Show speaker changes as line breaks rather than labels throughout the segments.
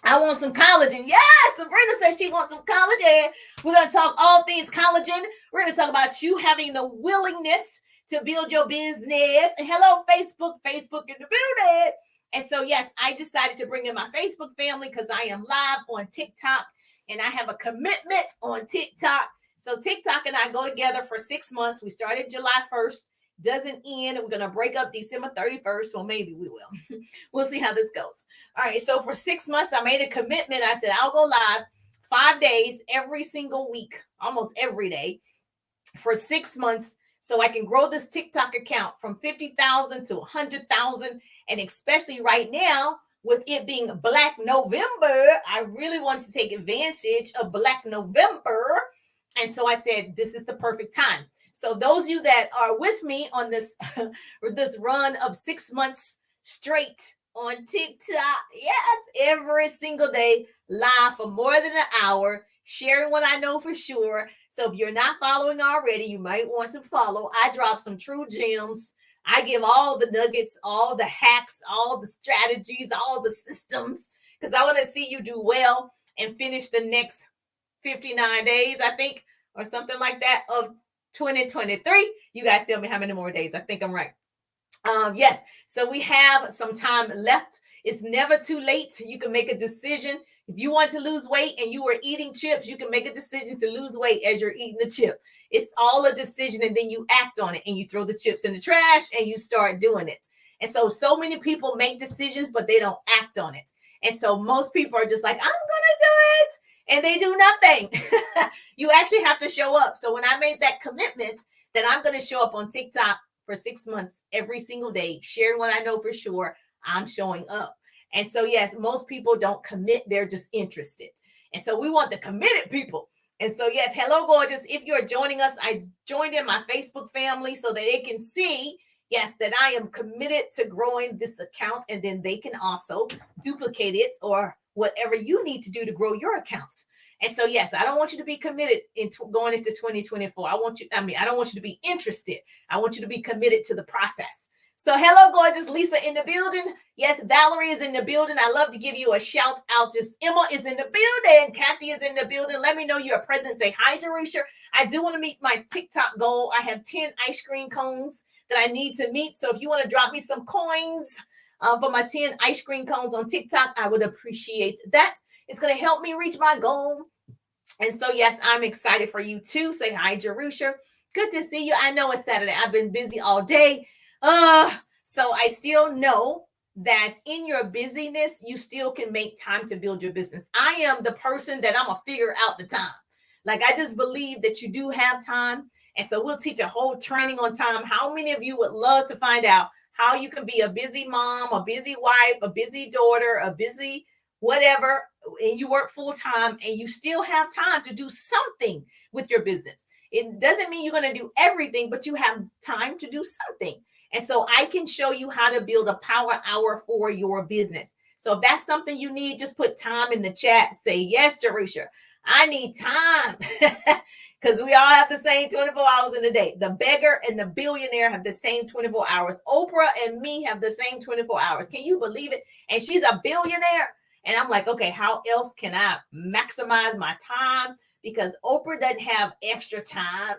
I want some collagen. Yes, Sabrina says she wants some collagen. We're going to talk all things collagen. We're going to talk about you having the willingness to build your business. And hello, Facebook in the building. And so, yes, I decided to bring in my Facebook family because I am live on TikTok and I have a commitment on TikTok. So, TikTok and I go together for 6 months. We started July 1st, doesn't end. We're going to break up December 31st. Well, maybe we will. We'll see how this goes. All right. So, for 6 months, I made a commitment. I said, I'll go live 5 days every single week, almost every day for 6 months so I can grow this TikTok account from 50,000 to 100,000. And especially right now, with it being Black November, I really wanted to take advantage of Black November. And so I said, this is the perfect time. So those of you that are with me on this this run of 6 months straight on TikTok, yes, every single day, live for more than an hour, sharing what I know for sure. So if you're not following already, you might want to follow. I drop some true gems. I give all the nuggets, all the hacks, all the strategies, all the systems, because I want to see you do well and finish the next 59 days, I think, or something like that of 2023. You guys tell me how many more days. I think I'm right. Yes, so we have some time left. It's never too late. You can make a decision. If you want to lose weight and you are eating chips, you can make a decision to lose weight as you're eating the chip. It's all a decision, and then you act on it and you throw the chips in the trash and you start doing it. And so many people make decisions, but they don't act on it. And so most people are just like, I'm going to do it. And they do nothing. You actually have to show up. So when I made that commitment that I'm going to show up on TikTok for 6 months every single day, sharing what I know for sure, I'm showing up. And so, yes, most people don't commit. They're just interested. And so we want the committed people. And so, yes, hello, gorgeous. If you're joining us, I joined in my Facebook family so that they can see, yes, that I am committed to growing this account. And then they can also duplicate it or whatever you need to do to grow your accounts. And so, yes, I don't want you to be committed in going into 2024. I don't want you to be interested. I want you to be committed to the process. So, hello, gorgeous Lisa in the building. Yes, Valerie is in the building. I love to give you a shout out. Just Emma is in the building. Kathy is in the building. Let me know you're present. Say hi, Jerusha. I do want to meet my TikTok goal. I have 10 ice cream cones that I need to meet. So, if you want to drop me some coins for my 10 ice cream cones on TikTok, I would appreciate that. It's going to help me reach my goal. And so, yes, I'm excited for you too. Say hi, Jerusha. Good to see you. I know it's Saturday. I've been busy all day. So I still know that in your busyness, you still can make time to build your business. I am the person that I'm going to figure out the time. Like, I just believe that you do have time. And so we'll teach a whole training on time. How many of you would love to find out how you can be a busy mom, a busy wife, a busy daughter, a busy whatever, and you work full time and you still have time to do something with your business? It doesn't mean you're going to do everything, but you have time to do something. And so I can show you how to build a power hour for your business. So if that's something you need, just put time in the chat. Say, yes, Jerusha, I need time. Because we all have the same 24 hours in a day. The beggar and the billionaire have the same 24 hours. Oprah and me have the same 24 hours. Can you believe it? And she's a billionaire. And I'm like, okay, how else can I maximize my time? Because Oprah doesn't have extra time.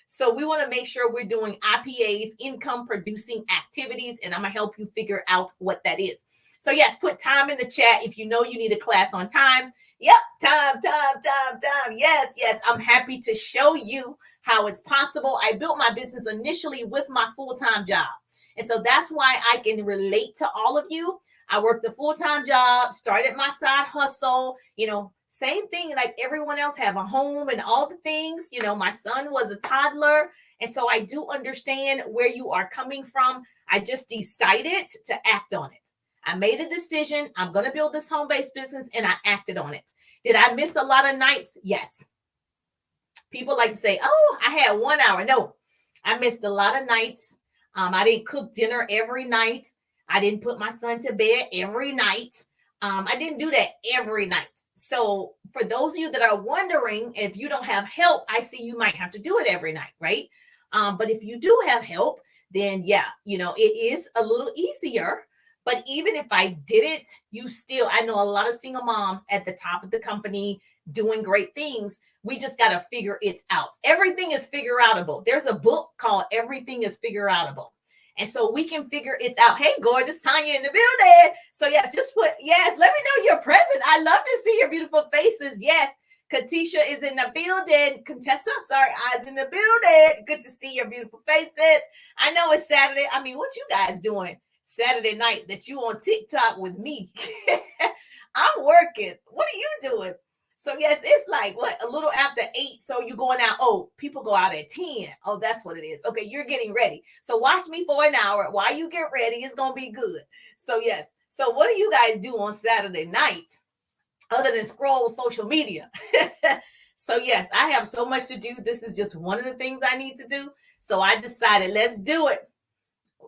So we want to make sure we're doing IPAs, income producing activities, and I'm going to help you figure out what that is. So yes, put time in the chat if you know you need a class on time. Yep, time. Yes. I'm happy to show you how it's possible. I built my business initially with my full-time job. And so that's why I can relate to all of you. I worked a full-time job, started my side hustle, same thing like everyone else, have a home and all the things. My son was a toddler. And so I do understand where you are coming from. I just decided to act on it. I made a decision. I'm going to build this home-based business, and I acted on it. Did I miss a lot of nights? Yes. People like to say, oh, I had 1 hour. No, I missed a lot of nights. I didn't cook dinner every night. I didn't put my son to bed every night. I didn't do that every night. So for those of you that are wondering, if you don't have help, I see you might have to do it every night, right? But if you do have help, then yeah, it is a little easier. But even if I didn't, I know a lot of single moms at the top of the company doing great things. We just got to figure it out. Everything is figure outable. There's a book called Everything is Figure Outable. And so we can figure it out. Hey, gorgeous Tanya in the building. So yes, let me know you're present. I love to see your beautiful faces. Yes, Katisha is in the building. Contessa, I's in the building. Good to see your beautiful faces. I know it's Saturday. I mean, what you guys doing Saturday night that you on TikTok with me? I'm working. What are you doing? So yes, it's like a little after 8. So you're going out. Oh, people go out at 10. Oh, that's what it is. Okay, you're getting ready. So watch me for an hour while you get ready. It's gonna be good. So yes. So what do you guys do on Saturday night other than scroll social media? So yes, I have so much to do. This is just one of the things I need to do. So I decided, let's do it.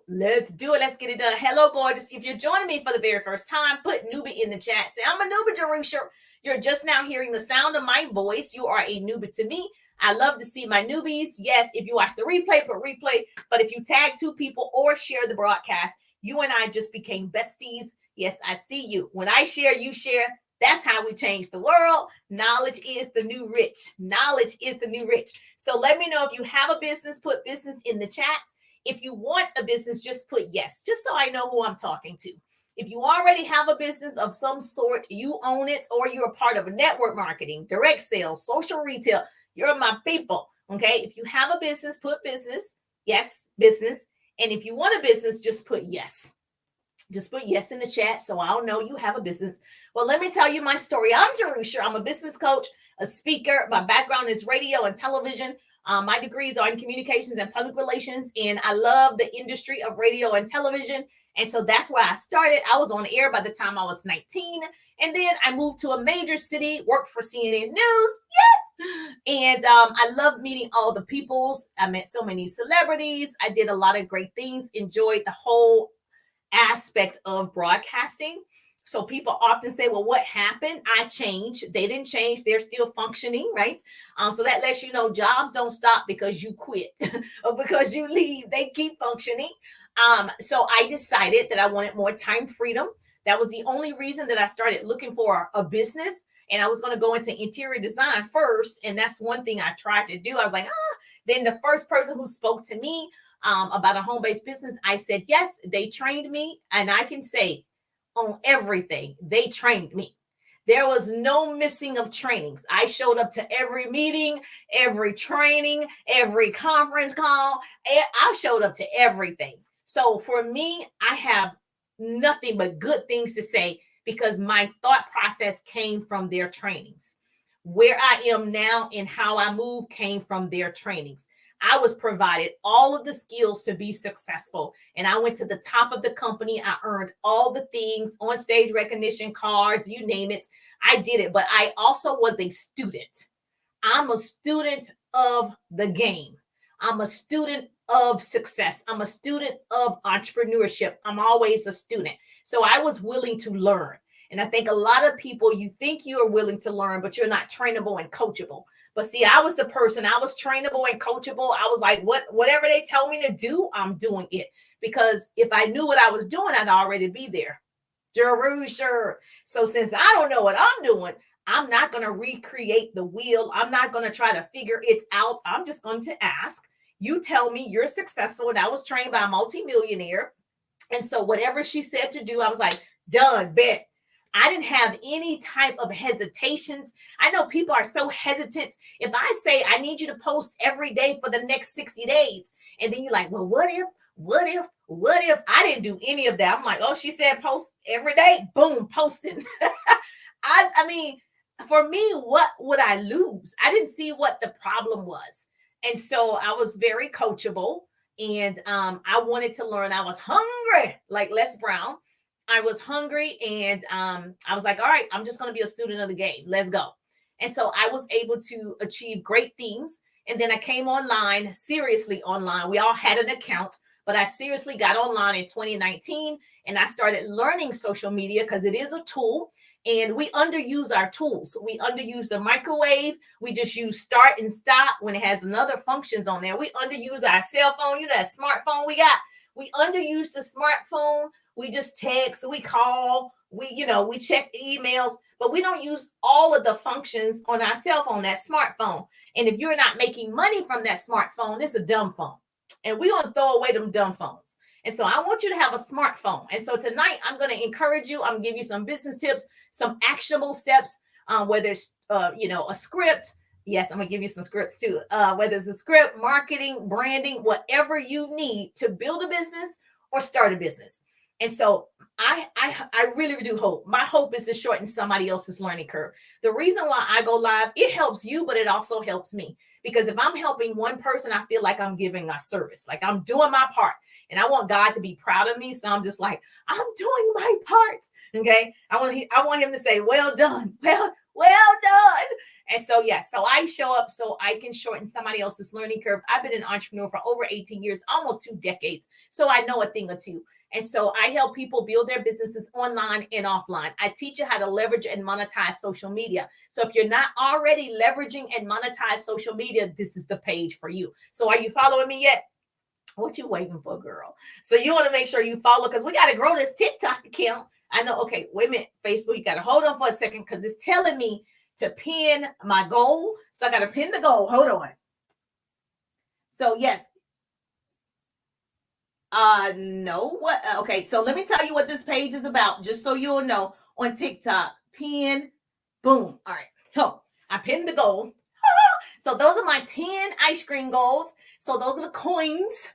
Let's do it. Let's get it done. Hello, gorgeous. If you're joining me for the very first time, put newbie in the chat. Say, I'm a newbie, Jerusha. You're just now hearing the sound of my voice. You are a newbie to me. I love to see my newbies. Yes, if you watch the replay, put replay. But if you tag 2 people or share the broadcast, you and I just became besties. Yes, I see you. When I share, you share. That's how we change the world. Knowledge is the new rich. Knowledge is the new rich. So let me know if you have a business, put business in the chat. If you want a business, just put yes, just so I know who I'm talking to. If you already have a business of some sort, you own it, or you're a part of a network marketing, direct sales, social retail, you're my people. Okay. If you have a business, put business. Yes, business. And if you want a business, just put yes. Just put yes in the chat so I'll know you have a business. Well, let me tell you my story. I'm Jerusha. I'm a business coach, a speaker. My background is radio and television. My degrees are in communications and public relations, and I love the industry of radio and television. And so that's where I started. I was on air by the time I was 19. And then I moved to a major city, worked for CNN News. Yes. And I love meeting all the peoples. I met so many celebrities. I did a lot of great things, enjoyed the whole aspect of broadcasting. So people often say, well, what happened? I changed. They didn't change. They're still functioning, right? So that lets you know jobs don't stop because you quit or because you leave. They keep functioning. So I decided that I wanted more time freedom. That was the only reason that I started looking for a business. And I was going to go into interior design first. And that's one thing I tried to do. I was like, Then the first person who spoke to me about a home-based business, I said, yes, they trained me. And I can say on everything, they trained me. There was no missing of trainings. I showed up to every meeting, every training, every conference call. I showed up to everything. So for me, I have nothing but good things to say because my thought process came from their trainings. Where I am now and how I move came from their trainings. I was provided all of the skills to be successful. And I went to the top of the company. I earned all the things, on stage recognition, cars, you name it. I did it. But I also was a student. I'm a student of the game. I'm a student of success. I'm a student of entrepreneurship. I'm always a student. So I was willing to learn. And I think a lot of people, you think you are willing to learn, but you're not trainable and coachable. But see, I was the person, I was trainable and coachable. I was like, whatever they tell me to do, I'm doing it. Because if I knew what I was doing, I'd already be there. Sure. So since I don't know what I'm doing, I'm not going to recreate the wheel. I'm not going to try to figure it out. I'm just going to ask. You tell me you're successful. And I was trained by a multimillionaire. And so whatever she said to do, I was like, done, bet. I didn't have any type of hesitations. I know people are so hesitant. If I say, I need you to post every day for the next 60 days, and then you're like, well, what if I didn't do any of that? I'm like, oh, she said post every day. Boom, posting. I mean, for me, what would I lose? I didn't see what the problem was. And so I was very coachable, and I wanted to learn. I was hungry, like Les Brown. I was hungry, and I was like, all right, I'm just going to be a student of the game. Let's go. And so I was able to achieve great things. And then I came online, seriously online. We all had an account, but I seriously got online in 2019, and I started learning social media because it is a tool. And we underuse our tools. We underuse the microwave. We just use start and stop when it has another functions on there. We underuse our cell phone, that smartphone we got. We underuse the smartphone. We just text, we call, we check emails, but we don't use all of the functions on our cell phone, that smartphone. And if you're not making money from that smartphone, it's a dumb phone. And we don't throw away them dumb phones. And so I want you to have a smartphone. And so tonight I'm going to encourage you. I'm going to give you some business tips, some actionable steps, whether it's, a script. Yes, I'm going to give you some scripts too. Whether it's a script, marketing, branding, whatever you need to build a business or start a business. And so I really do hope. My hope is to shorten somebody else's learning curve. The reason why I go live, it helps you, but it also helps me. Because if I'm helping one person, I feel like I'm giving a service, like I'm doing my part. And I want God to be proud of me. So I'm just like, I'm doing my part. Okay. I want him to say, well done. Well done. And so, so I show up so I can shorten somebody else's learning curve. I've been an entrepreneur for over 18 years, almost 2 decades. So I know a thing or two. And so I help people build their businesses online and offline. I teach you how to leverage and monetize social media. So if you're not already leveraging and monetize social media, this is the page for you. So are you following me yet? What you waiting for, girl? So you want to make sure you follow, because we got to grow this TikTok account. I know. Okay, wait a minute, Facebook. You got to hold on for a second, because it's telling me to pin my goal. So I got to pin the goal. Hold on. So yes. No. What? Okay. So let me tell you what this page is about, just so you'll know. On TikTok, pin, boom. All right. So I pinned the goal. So those are my 10 ice cream goals. So those are the coins.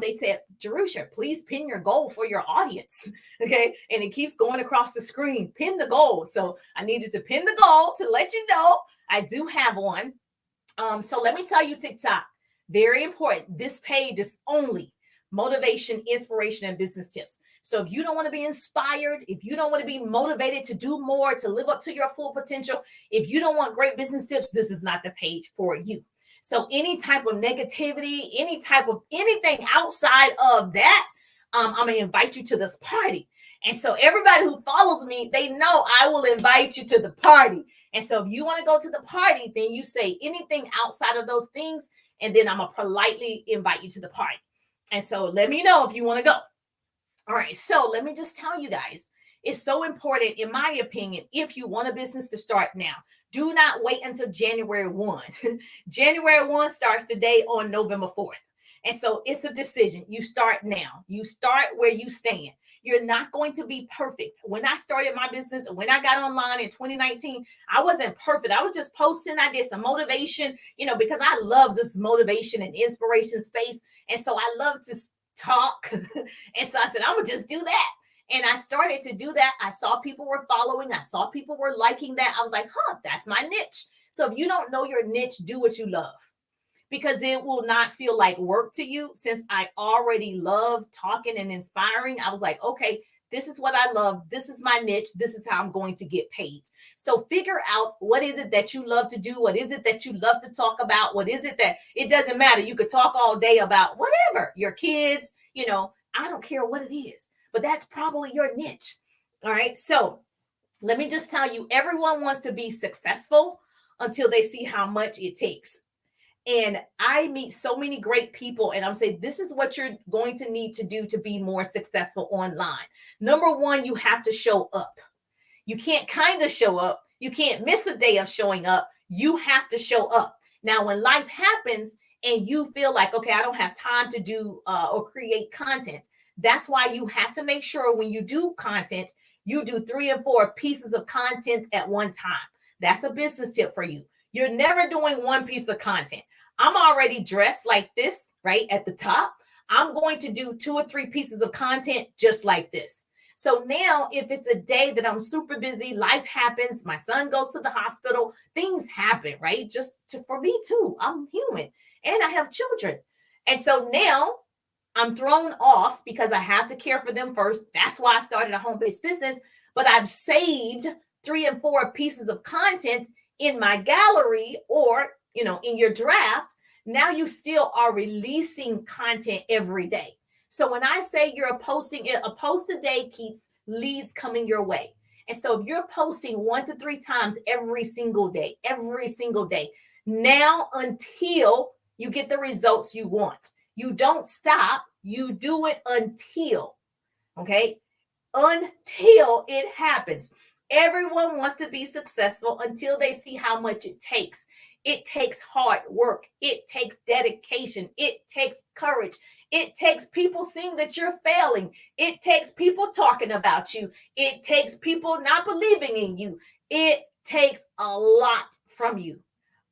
They said, Jerusha, please pin your goal for your audience. Okay. And it keeps going across the screen. Pin the goal. So I needed to pin the goal to let you know I do have one. So let me tell you, TikTok, very important. This page is only motivation, inspiration, and business tips. So if you don't want to be inspired, if you don't want to be motivated to do more, to live up to your full potential, if you don't want great business tips, this is not the page for you. So any type of negativity, any type of anything outside of that, I'm going to invite you to this party. And so everybody who follows me, they know I will invite you to the party. And so if you want to go to the party, then you say anything outside of those things, and then I'm going to politely invite you to the party. And so let me know if you want to go. All right. So let me just tell you guys, it's so important, in my opinion, if you want a business, to start now. Do not wait until January 1. January 1 starts today on November 4th. And so it's a decision. You start now. You start where you stand. You're not going to be perfect. When I started my business, when I got online in 2019, I wasn't perfect. I was just posting. I did some motivation, because I love this motivation and inspiration space. And so I love to talk. And so I said, I'm going to just do that. And I started to do that. I saw people were following. I saw people were liking that. I was like, that's my niche. So if you don't know your niche, do what you love, because it will not feel like work to you. Since I already love talking and inspiring, I was like, okay, this is what I love. This is my niche. This is how I'm going to get paid. So figure out, what is it that you love to do? What is it that you love to talk about? What is it that, it doesn't matter. You could talk all day about whatever, your kids, I don't care what it is, but that's probably your niche. All right. So let me just tell you, everyone wants to be successful until they see how much it takes. And I meet so many great people, and I'm saying, this is what you're going to need to do to be more successful online. Number one, you have to show up. You can't kind of show up. You can't miss a day of showing up. You have to show up. Now, when life happens and you feel like, okay, I don't have time to do or create content, that's why you have to make sure when you do content, you do 3 and 4 pieces of content at one time. That's a business tip for you. You're never doing one piece of content. I'm already dressed like this, right at the top. I'm going to do 2 or 3 pieces of content just like this. So now if it's a day that I'm super busy, life happens, my son goes to the hospital, things happen, right? For me too, I'm human and I have children. And so now I'm thrown off because I have to care for them first. That's why I started a home-based business, but I've saved 3 and 4 pieces of content in my gallery or, in your draft. Now you still are releasing content every day. So when I say you're posting, a post a day keeps leads coming your way. And so if you're posting 1 to 3 times every single day, now until you get the results you want. You don't stop. You do it until, okay? until it happens. Everyone wants to be successful until they see how much it takes. It takes hard work. It takes dedication. It takes courage. It takes people seeing that you're failing. It takes people talking about you. It takes people not believing in you. It takes a lot from you.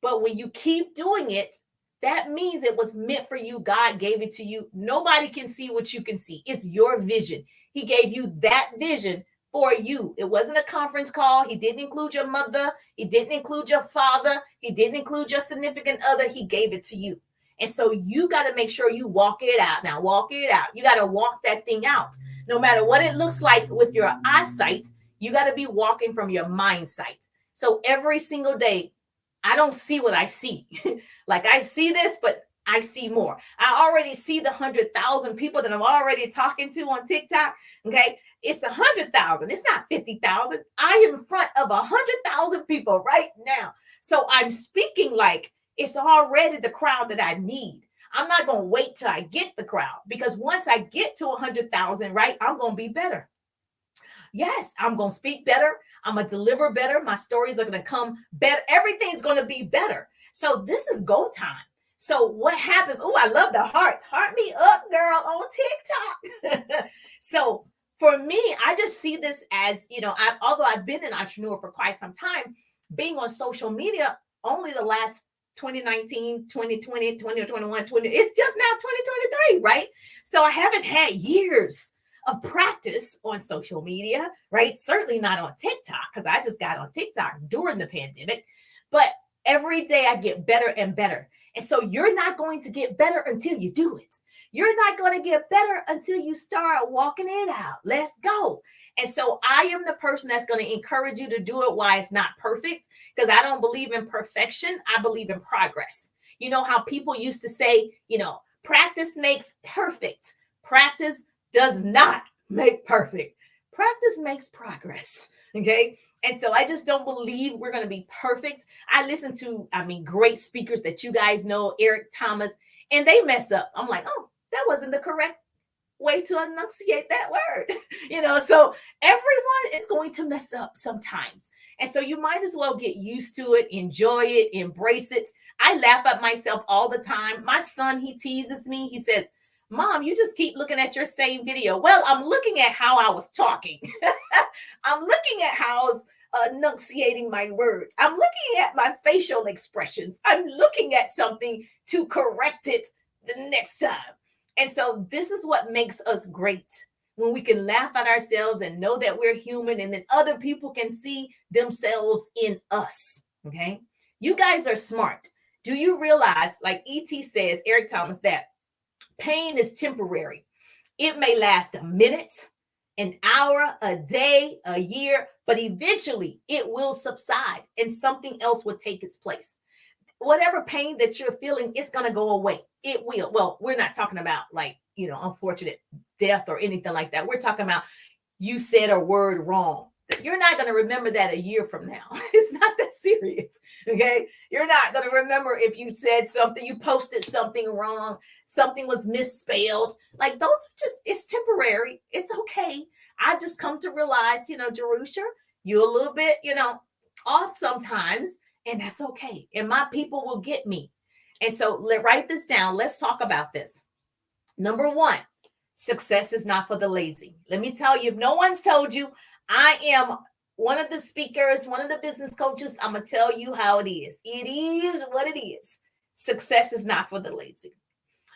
But when you keep doing it, that means it was meant for you. God gave it to you. Nobody can see what you can see. It's your vision. He gave you that vision for you. It wasn't a conference call. He didn't include your mother. He didn't include your father. He didn't include your significant other. He gave it to you. And so you got to make sure you walk it out. Now, walk it out. You got to walk that thing out. No matter what it looks like with your eyesight, you got to be walking from your mind sight. So every single day, I don't see what I see. Like I see this, but I see more. I already see the 100,000 people that I'm already talking to on TikTok. Okay. It's 100,000. It's not 50,000. I am in front of 100,000 people right now. So I'm speaking like it's already the crowd that I need. I'm not going to wait till I get the crowd, because once I get to 100,000, right, I'm going to be better. Yes, I'm going to speak better. I'm going to deliver better. My stories are going to come better. Everything's going to be better. So this is go time. So what happens? Oh, I love the hearts. Heart me up, girl, on TikTok. So for me, I just see this as, although I've been an entrepreneur for quite some time, being on social media only the last 2019, 2020, 2021, 20, it's just now 2023, right? So I haven't had years of practice on social media, right? Certainly not on TikTok, because I just got on TikTok during the pandemic. But every day I get better and better. And so you're not going to get better until you do it. You're not going to get better until you start walking it out. Let's go. And so I am the person that's going to encourage you to do it while it's not perfect, because I don't believe in perfection. I believe in progress. You know how people used to say, practice makes perfect. Practice does not make perfect. Practice makes progress. Okay. And so I just don't believe we're going to be perfect. I listen to, great speakers that you guys know, Eric Thomas, and they mess up. I'm like, oh, that wasn't the correct way to enunciate that word. So everyone is going to mess up sometimes. And so you might as well get used to it, enjoy it, embrace it. I laugh at myself all the time. My son, he teases me. He says, Mom, you just keep looking at your same video. Well, I'm looking at how I was talking. I'm looking at how I was enunciating my words. I'm looking at my facial expressions. I'm looking at something to correct it the next time. And so this is what makes us great, when we can laugh at ourselves and know that we're human, and then other people can see themselves in us. Okay. You guys are smart. Do you realize, like E.T. says, Eric Thomas, that pain is temporary? It may last a minute, an hour, a day, a year, but eventually it will subside and something else will take its place. Whatever pain that you're feeling, it's going to go away. It will. Well, we're not talking about unfortunate death or anything like that. We're talking about you said a word wrong. You're not going to remember that a year from now. It's not that serious. Okay. You're not going to remember if you said something, you posted something wrong, something was misspelled. Like those are just, it's temporary. It's okay. I've just come to realize, Jerusha, you're a little bit, off sometimes, and that's okay. And my people will get me. And so write this down. Let's talk about this. Number one, success is not for the lazy. Let me tell you, if no one's told you, I am one of the speakers, one of the business coaches. I'm going to tell you how it is. It is what it is. Success is not for the lazy.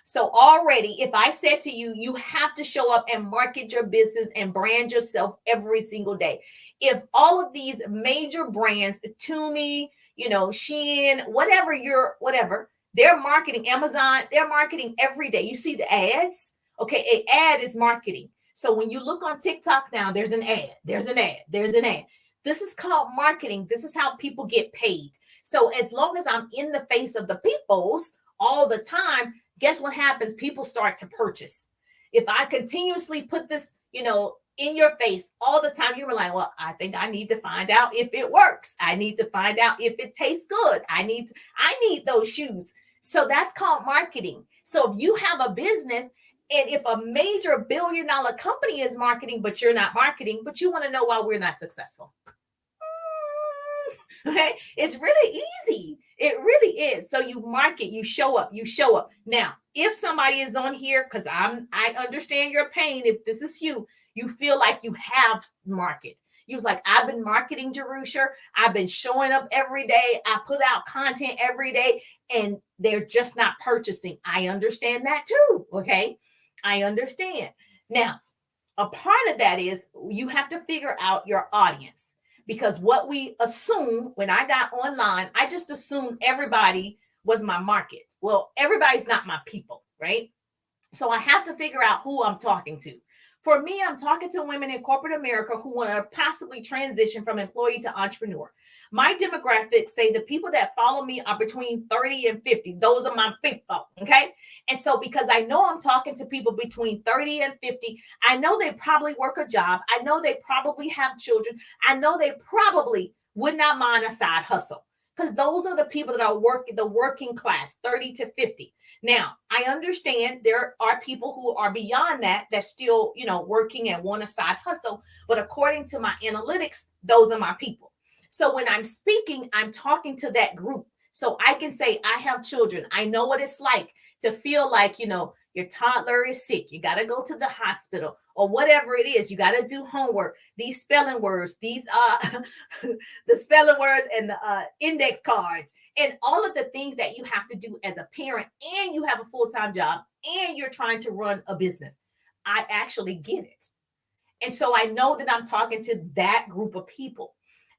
So already, if I said to you, you have to show up and market your business and brand yourself every single day. If all of these major brands, Tumi, Shein, whatever, they're marketing, Amazon, they're marketing every day. You see the ads. Okay. An ad is marketing. So when you look on TikTok now, there's an ad, there's an ad, there's an ad. This is called marketing. This is how people get paid. So as long as I'm in the face of the peoples all the time, guess what happens? People start to purchase. If I continuously put this, in your face all the time, you were like, well, I think I need to find out if it works. I need to find out if it tastes good. I need those shoes. So that's called marketing. So if you have a business, And if a major billion-dollar company is marketing, but you're not marketing, but you want to know why we're not successful. Okay, it's really easy. It really is. So you market, you show up, you show up. Now, if somebody is on here, because I understand your pain. If this is you, you feel like you have market. You was like, I've been marketing Jerusha. I've been showing up every day. I put out content every day, and they're just not purchasing. I understand that too. Okay, I understand. Now, a part of that is you have to figure out your audience, because what we assume when I got online, I just assumed everybody was my market. Well, everybody's not my people, right? So I have to figure out who I'm talking to. For me, I'm talking to women in corporate America who want to possibly transition from employee to entrepreneur. My demographics say the people that follow me are between 30 and 50. Those are my people. Okay. And so, because I know I'm talking to people between 30 and 50, I know they probably work a job. I know they probably have children. I know they probably would not mind a side hustle, because those are the people that are working, the working class, 30 to 50. Now, I understand there are people who are beyond that, that's still, working and want a side hustle. But according to my analytics, those are my people. So when I'm speaking, I'm talking to that group. So I can say, I have children. I know what it's like to feel like, your toddler is sick. You got to go to the hospital or whatever it is. You got to do homework. These spelling words, the spelling words and the index cards and all of the things that you have to do as a parent, and you have a full-time job and you're trying to run a business. I actually get it. And so I know that I'm talking to that group of people.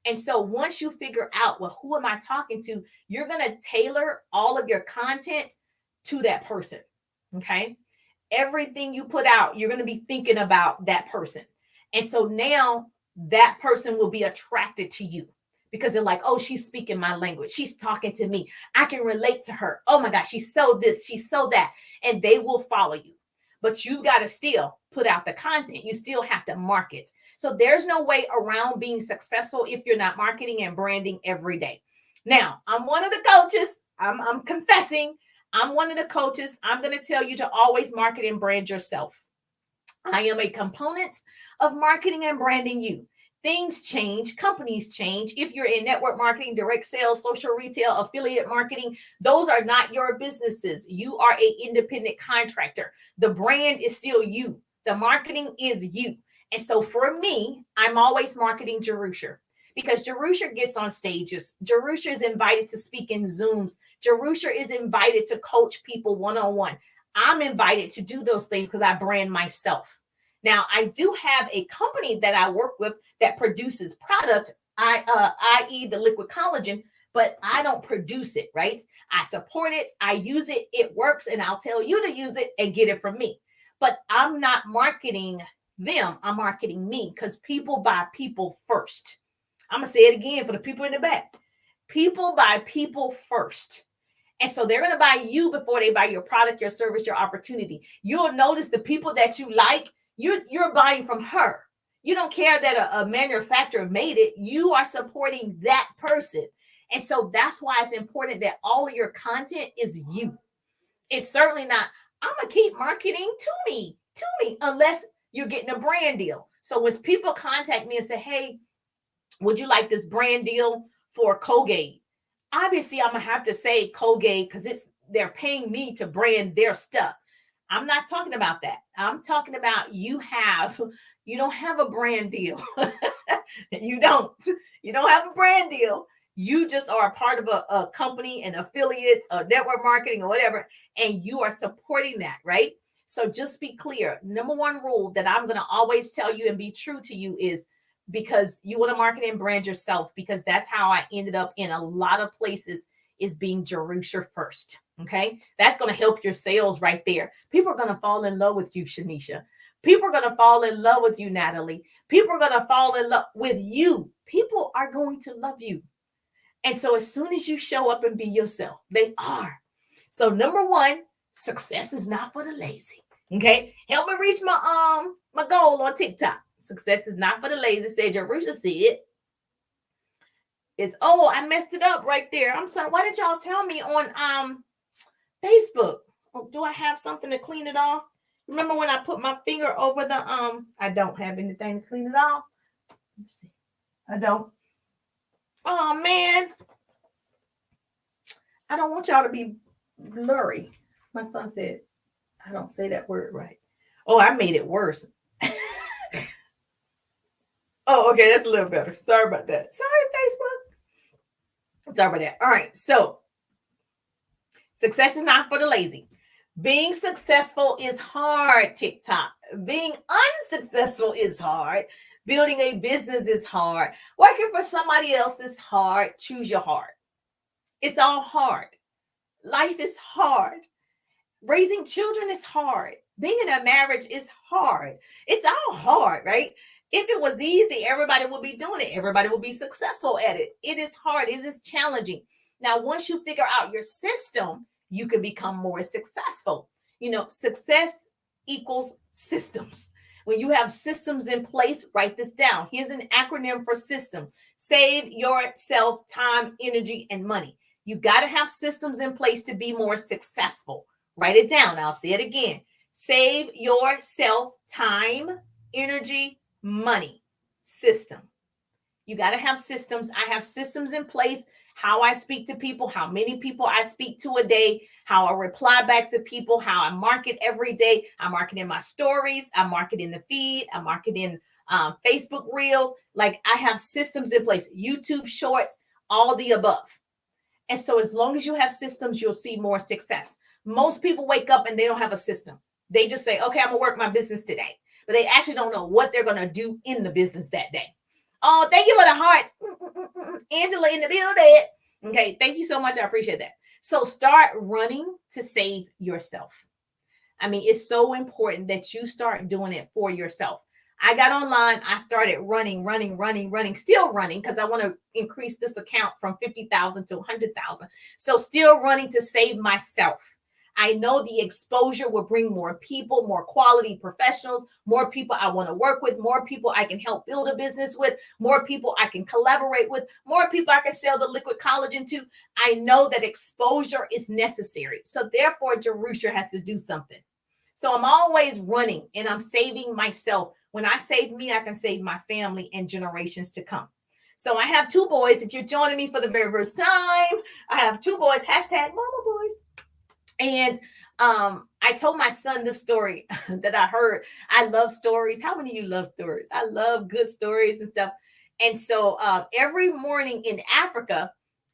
And so once you figure out, well, who am I talking to? You're going to tailor all of your content to that person. Okay. Everything you put out, you're going to be thinking about that person. And so now that person will be attracted to you, because they're like, oh, she's speaking my language. She's talking to me. I can relate to her. Oh my gosh, she's so this, she's so that. And they will follow you. But you've got to still put out the content. You still have to market. So there's no way around being successful if you're not marketing and branding every day. Now, I'm one of the coaches. I'm confessing. I'm one of the coaches. I'm going to tell you to always market and brand yourself. I am a component of marketing and branding you. Things change, companies change. If you're in network marketing, direct sales, social retail, affiliate marketing, those are not your businesses. You are an independent contractor. The brand is still you. The marketing is you. And so for me, I'm always marketing Jerusha, because Jerusha gets on stages. Jerusha is invited to speak in Zooms. Jerusha is invited to coach people one-on-one. I'm invited to do those things because I brand myself. Now, I do have a company that I work with that produces product, i.e. the liquid collagen, but I don't produce it, right? I support it, I use it, it works, and I'll tell you to use it and get it from me. But I'm not marketing them, I'm marketing me, because people buy people first. I'm going to say it again for the people in the back. People buy people first. And so they're going to buy you before they buy your product, your service, your opportunity. You'll notice the people that you like, you're buying from her. You don't care that a manufacturer made it. You are supporting that person. And so that's why it's important that all of your content is you. It's certainly not, I'm going to keep marketing to me, unless you're getting a brand deal. So when people contact me and say, hey, would you like this brand deal for Colgate? Obviously, I'm going to have to say Colgate because they're paying me to brand their stuff. I'm not talking about that. I'm talking about you don't have a brand deal. You don't have a brand deal. You just are a part of a company and affiliates or network marketing or whatever, and you are supporting that, right? So just be clear. Number one rule that I'm going to always tell you and be true to you is, because you want to market and brand yourself, because that's how I ended up in a lot of places, is being Jerusha first. Okay. That's going to help your sales right there. People are going to fall in love with you, Shanisha. People are going to fall in love with you, Natalie. People are going to fall in love with you. People are going to love you. And so as soon as you show up and be yourself, they are. So number one, success is not for the lazy. Okay. Help me reach my goal on TikTok. Success is not for the lazy, said Jerusha said. I messed it up right there. I'm sorry. Why did y'all tell me on Facebook? Do I have something to clean it off? Remember when I put my finger over the I don't have anything to clean it off. Let's see. I don't. Oh man. I don't want y'all to be blurry. My son said I don't say that word right. Oh, I made it worse. Oh, okay, that's a little better. Sorry about that. Sorry, Facebook. Sorry about that. All right, so success is not for the lazy. Being successful is hard, TikTok. Being unsuccessful is hard. Building a business is hard. Working for somebody else is hard. Choose your heart. It's all hard. Life is hard. Raising children is hard. Being in a marriage is hard. It's all hard, right? If it was easy, everybody would be doing it. Everybody would be successful at it. It is hard. It is challenging. Now, once you figure out your system, you can become more successful. You know, success equals systems. When you have systems in place, write this down. Here's an acronym for system. Save yourself time, energy, and money. You got to have systems in place to be more successful. Write it down. I'll say it again. Save yourself time, energy, money. System. You got to have systems. I have systems in place. How I speak to people, how many people I speak to a day, how I reply back to people, how I market every day. I market in my stories. I market in the feed. I market in Facebook Reels. Like I have systems in place. YouTube Shorts, all the above. And so as long as you have systems, you'll see more success. Most people wake up and they don't have a system. They just say, okay, I'm going to work my business today. But they actually don't know what they're going to do in the business that day. Oh, thank you for the hearts. Angela in the building. Okay, thank you so much. I appreciate that. So start running to save yourself. I mean, it's so important that you start doing it for yourself. I got online. I started running, still running because I want to increase this account from 50,000 to 100,000. So still running to save myself. I know the exposure will bring more people, more quality professionals, more people I want to work with, more people I can help build a business with, more people I can collaborate with, more people I can sell the liquid collagen to. I know that exposure is necessary. So therefore, Jerusha has to do something. So I'm always running and I'm saving myself. When I save me, I can save my family and generations to come. So I have two boys. If you're joining me for the very first time, I have two boys, hashtag mama boys. And I told my son this story that I heard. I love stories. How many of you love stories? I love good stories and stuff. And so every morning in Africa,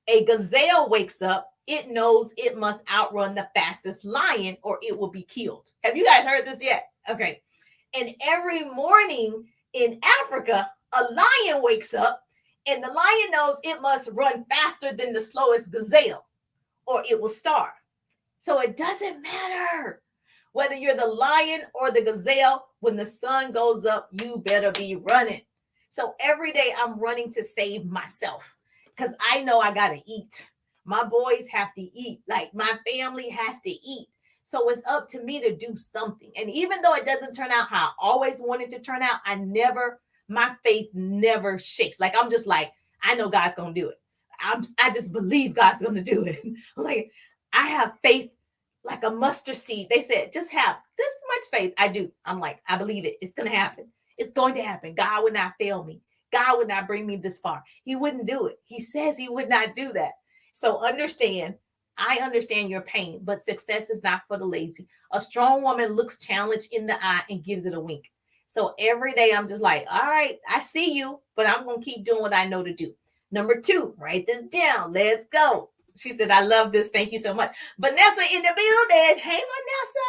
a gazelle wakes up. It knows it must outrun the fastest lion or it will be killed. Have you guys heard this yet? Okay. And every morning in Africa, a lion wakes up and the lion knows it must run faster than the slowest gazelle or it will starve. So it doesn't matter whether you're the lion or the gazelle. When the sun goes up, you better be running. So every day I'm running to save myself because I know I got to eat. My boys have to eat. Like my family has to eat. So it's up to me to do something. And even though it doesn't turn out how I always wanted to turn out, my faith never shakes. Like I'm just like, I know God's going to do it. I just believe God's going to do it. I'm like, I have faith like a mustard seed. They said, just have this much faith. I do. I'm like, I believe it. It's going to happen. It's going to happen. God would not fail me. God would not bring me this far. He wouldn't do it. He says he would not do that. So I understand your pain, but success is not for the lazy. A strong woman looks challenge in the eye and gives it a wink. So every day I'm just like, all right, I see you, but I'm going to keep doing what I know to do. Number 2, write this down. Let's go. She said, I love this. Thank you so much. Vanessa in the building. Hey, Vanessa.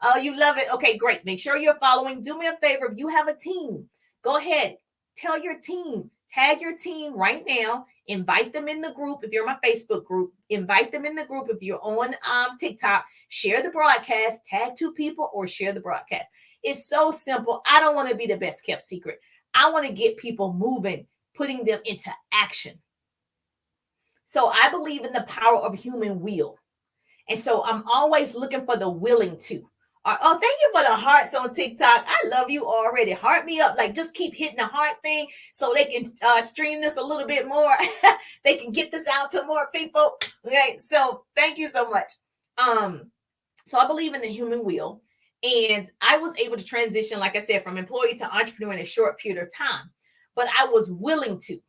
Oh, you love it. Okay, great. Make sure you're following. Do me a favor. If you have a team, go ahead. Tell your team. Tag your team right now. Invite them in the group. If you're in my Facebook group, invite them in the group. If you're on TikTok, share the broadcast. Tag 2 people or share the broadcast. It's so simple. I don't want to be the best kept secret. I want to get people moving, putting them into action. So I believe in the power of human will. And so I'm always looking for the willing to. Oh, thank you for the hearts on TikTok. I love you already. Heart me up. Like, just keep hitting the heart thing so they can stream this a little bit more. They can get this out to more people. Okay, so thank you so much. So I believe in the human will. And I was able to transition, like I said, from employee to entrepreneur in a short period of time. But I was willing to,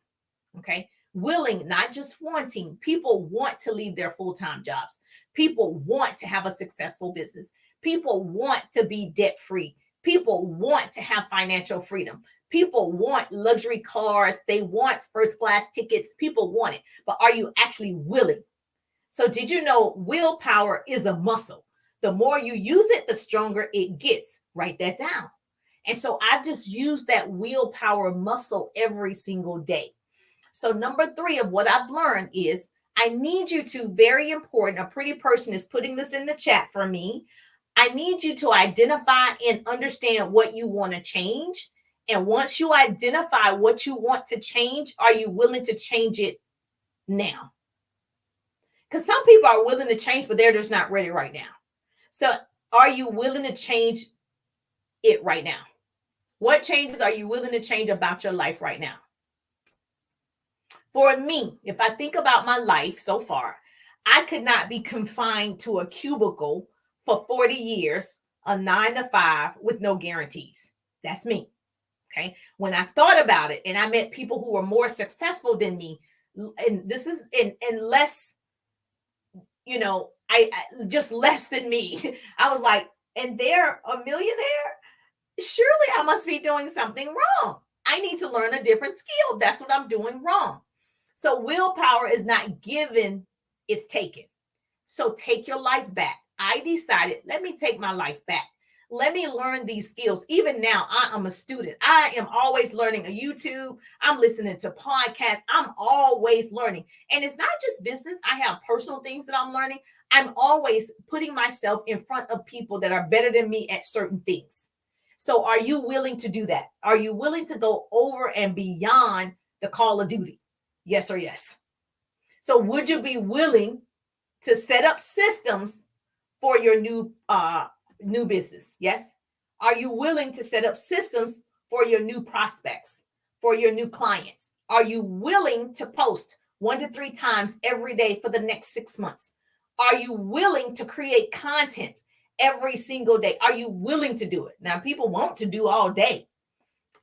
okay? Willing, not just wanting. People want to leave their full-time jobs. People want to have a successful business. People want to be debt-free. People want to have financial freedom. People want luxury cars. They want first-class tickets. People want it. But are you actually willing? So did you know willpower is a muscle? The more you use it, the stronger it gets. Write that down. And so I've just used that willpower muscle every single day. So number 3 of what I've learned is I need you to, very important, a pretty person is putting this in the chat for me. I need you to identify and understand what you want to change. And once you identify what you want to change, are you willing to change it now? Because some people are willing to change, but they're just not ready right now. So are you willing to change it right now? What changes are you willing to change about your life right now? For me, if I think about my life so far, I could not be confined to a cubicle for 40 years, a 9 to 5 with no guarantees. That's me. Okay. When I thought about it and I met people who were more successful than me, and this is in less, you know, I just less than me. I was like, and they're a millionaire? Surely I must be doing something wrong. I need to learn a different skill. That's what I'm doing wrong. So willpower is not given, it's taken. So take your life back. I decided, let me take my life back. Let me learn these skills. Even now, I am a student. I am always learning a YouTube. I'm listening to podcasts. I'm always learning. And it's not just business. I have personal things that I'm learning. I'm always putting myself in front of people that are better than me at certain things. So are you willing to do that? Are you willing to go over and beyond the call of duty? Yes or yes? So would you be willing to set up systems for your new business? Yes. Are you willing to set up systems for your new prospects, for your new clients? Are you willing to post 1 to 3 times every day for the next 6 months? Are you willing to create content every single day? Are you willing to do it? Now, people want to do all day.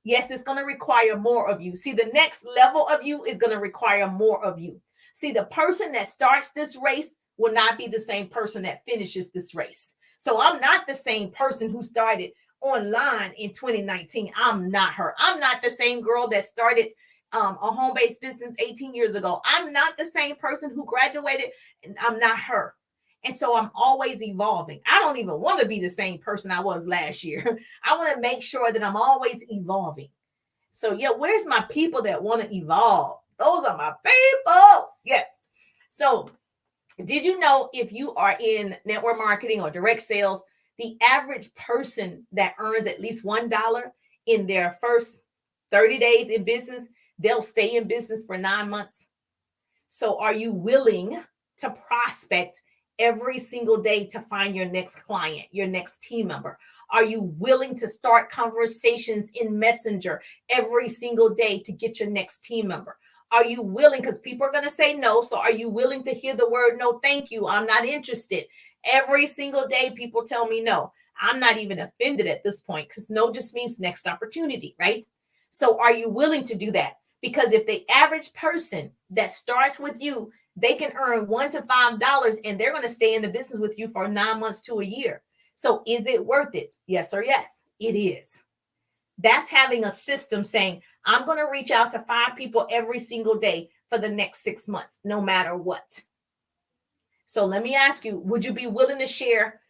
Yes, it's going to require more of you. See, the next level of you is going to require more of you. See, the person that starts this race will not be the same person that finishes this race. So I'm not the same person who started online in 2019. I'm not her. I'm not the same girl that started a home-based business 18 years ago. I'm not the same person who graduated, and I'm not her. And so I'm always evolving. I don't even want to be the same person I was last year. I want to make sure that I'm always evolving. So yeah, where's my people that want to evolve? Those are my people. Yes. So did you know if you are in network marketing or direct sales, the average person that earns at least $1 in their first 30 days in business, they'll stay in business for 9 months. So are you willing to prospect every single day to find your next client, your next team member? Are you willing to start conversations in Messenger every single day to get your next team member? Are you willing? Because people are going to say no. So are you willing to hear the word no, thank you, I'm not interested? Every single day, people tell me no. I'm not even offended at this point because no just means next opportunity, right? So are you willing to do that? Because if the average person that starts with you, they can earn $1 to $5 and they're going to stay in the business with you for 9 months to a year. So is it worth it? Yes or yes, it is. That's having a system saying, I'm going to reach out to 5 people every single day for the next 6 months, no matter what. So let me ask you, would you be willing to share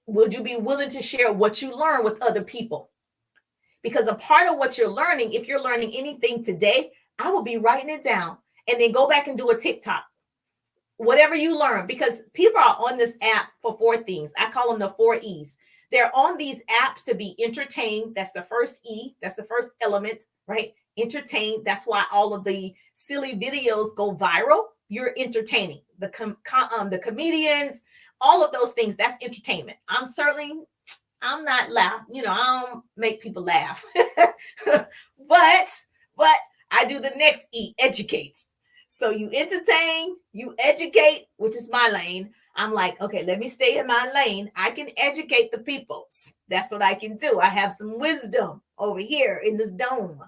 would you be willing to share what you learn with other people? Because a part of what you're learning, if you're learning anything today, I will be writing it down and then go back and do a TikTok. Whatever you learn, because people are on this app for 4 things. I call them the 4 E's. They're on these apps to be entertained. That's the first E. That's the first element, right? Entertained. That's why all of the silly videos go viral. You're entertaining. The comedians, all of those things, that's entertainment. I'm not laugh. I don't make people laugh. but I do the next E, educate. So you entertain, you educate, which is my lane. I'm like, okay, let me stay in my lane. I can educate the peoples. That's what I can do. I have some wisdom over here in this dome.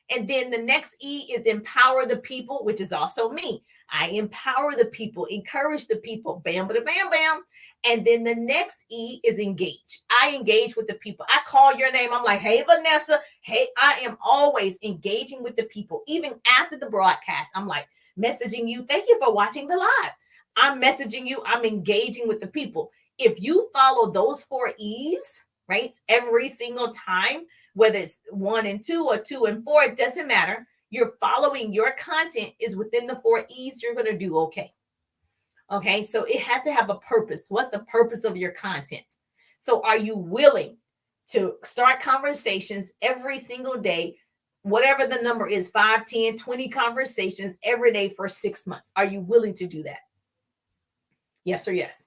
And then the next E is empower the people, which is also me. I empower the people, encourage the people, bam, bam, bam, bam. And then the next E is engage. I engage with the people. I call your name. I'm like, hey, Vanessa. Hey, I am always engaging with the people. Even after the broadcast, I'm like messaging you. Thank you for watching the live. I'm messaging you. I'm engaging with the people. If you follow those 4 E's, right, every single time, whether it's 1 and 2 or 2 and 4, it doesn't matter. You're following your content is within the 4 E's, you're going to do okay. Okay, so it has to have a purpose. What's the purpose of your content? So are you willing to start conversations every single day, whatever the number is, 5, 10, 20 conversations every day for 6 months? Are you willing to do that? Yes or yes?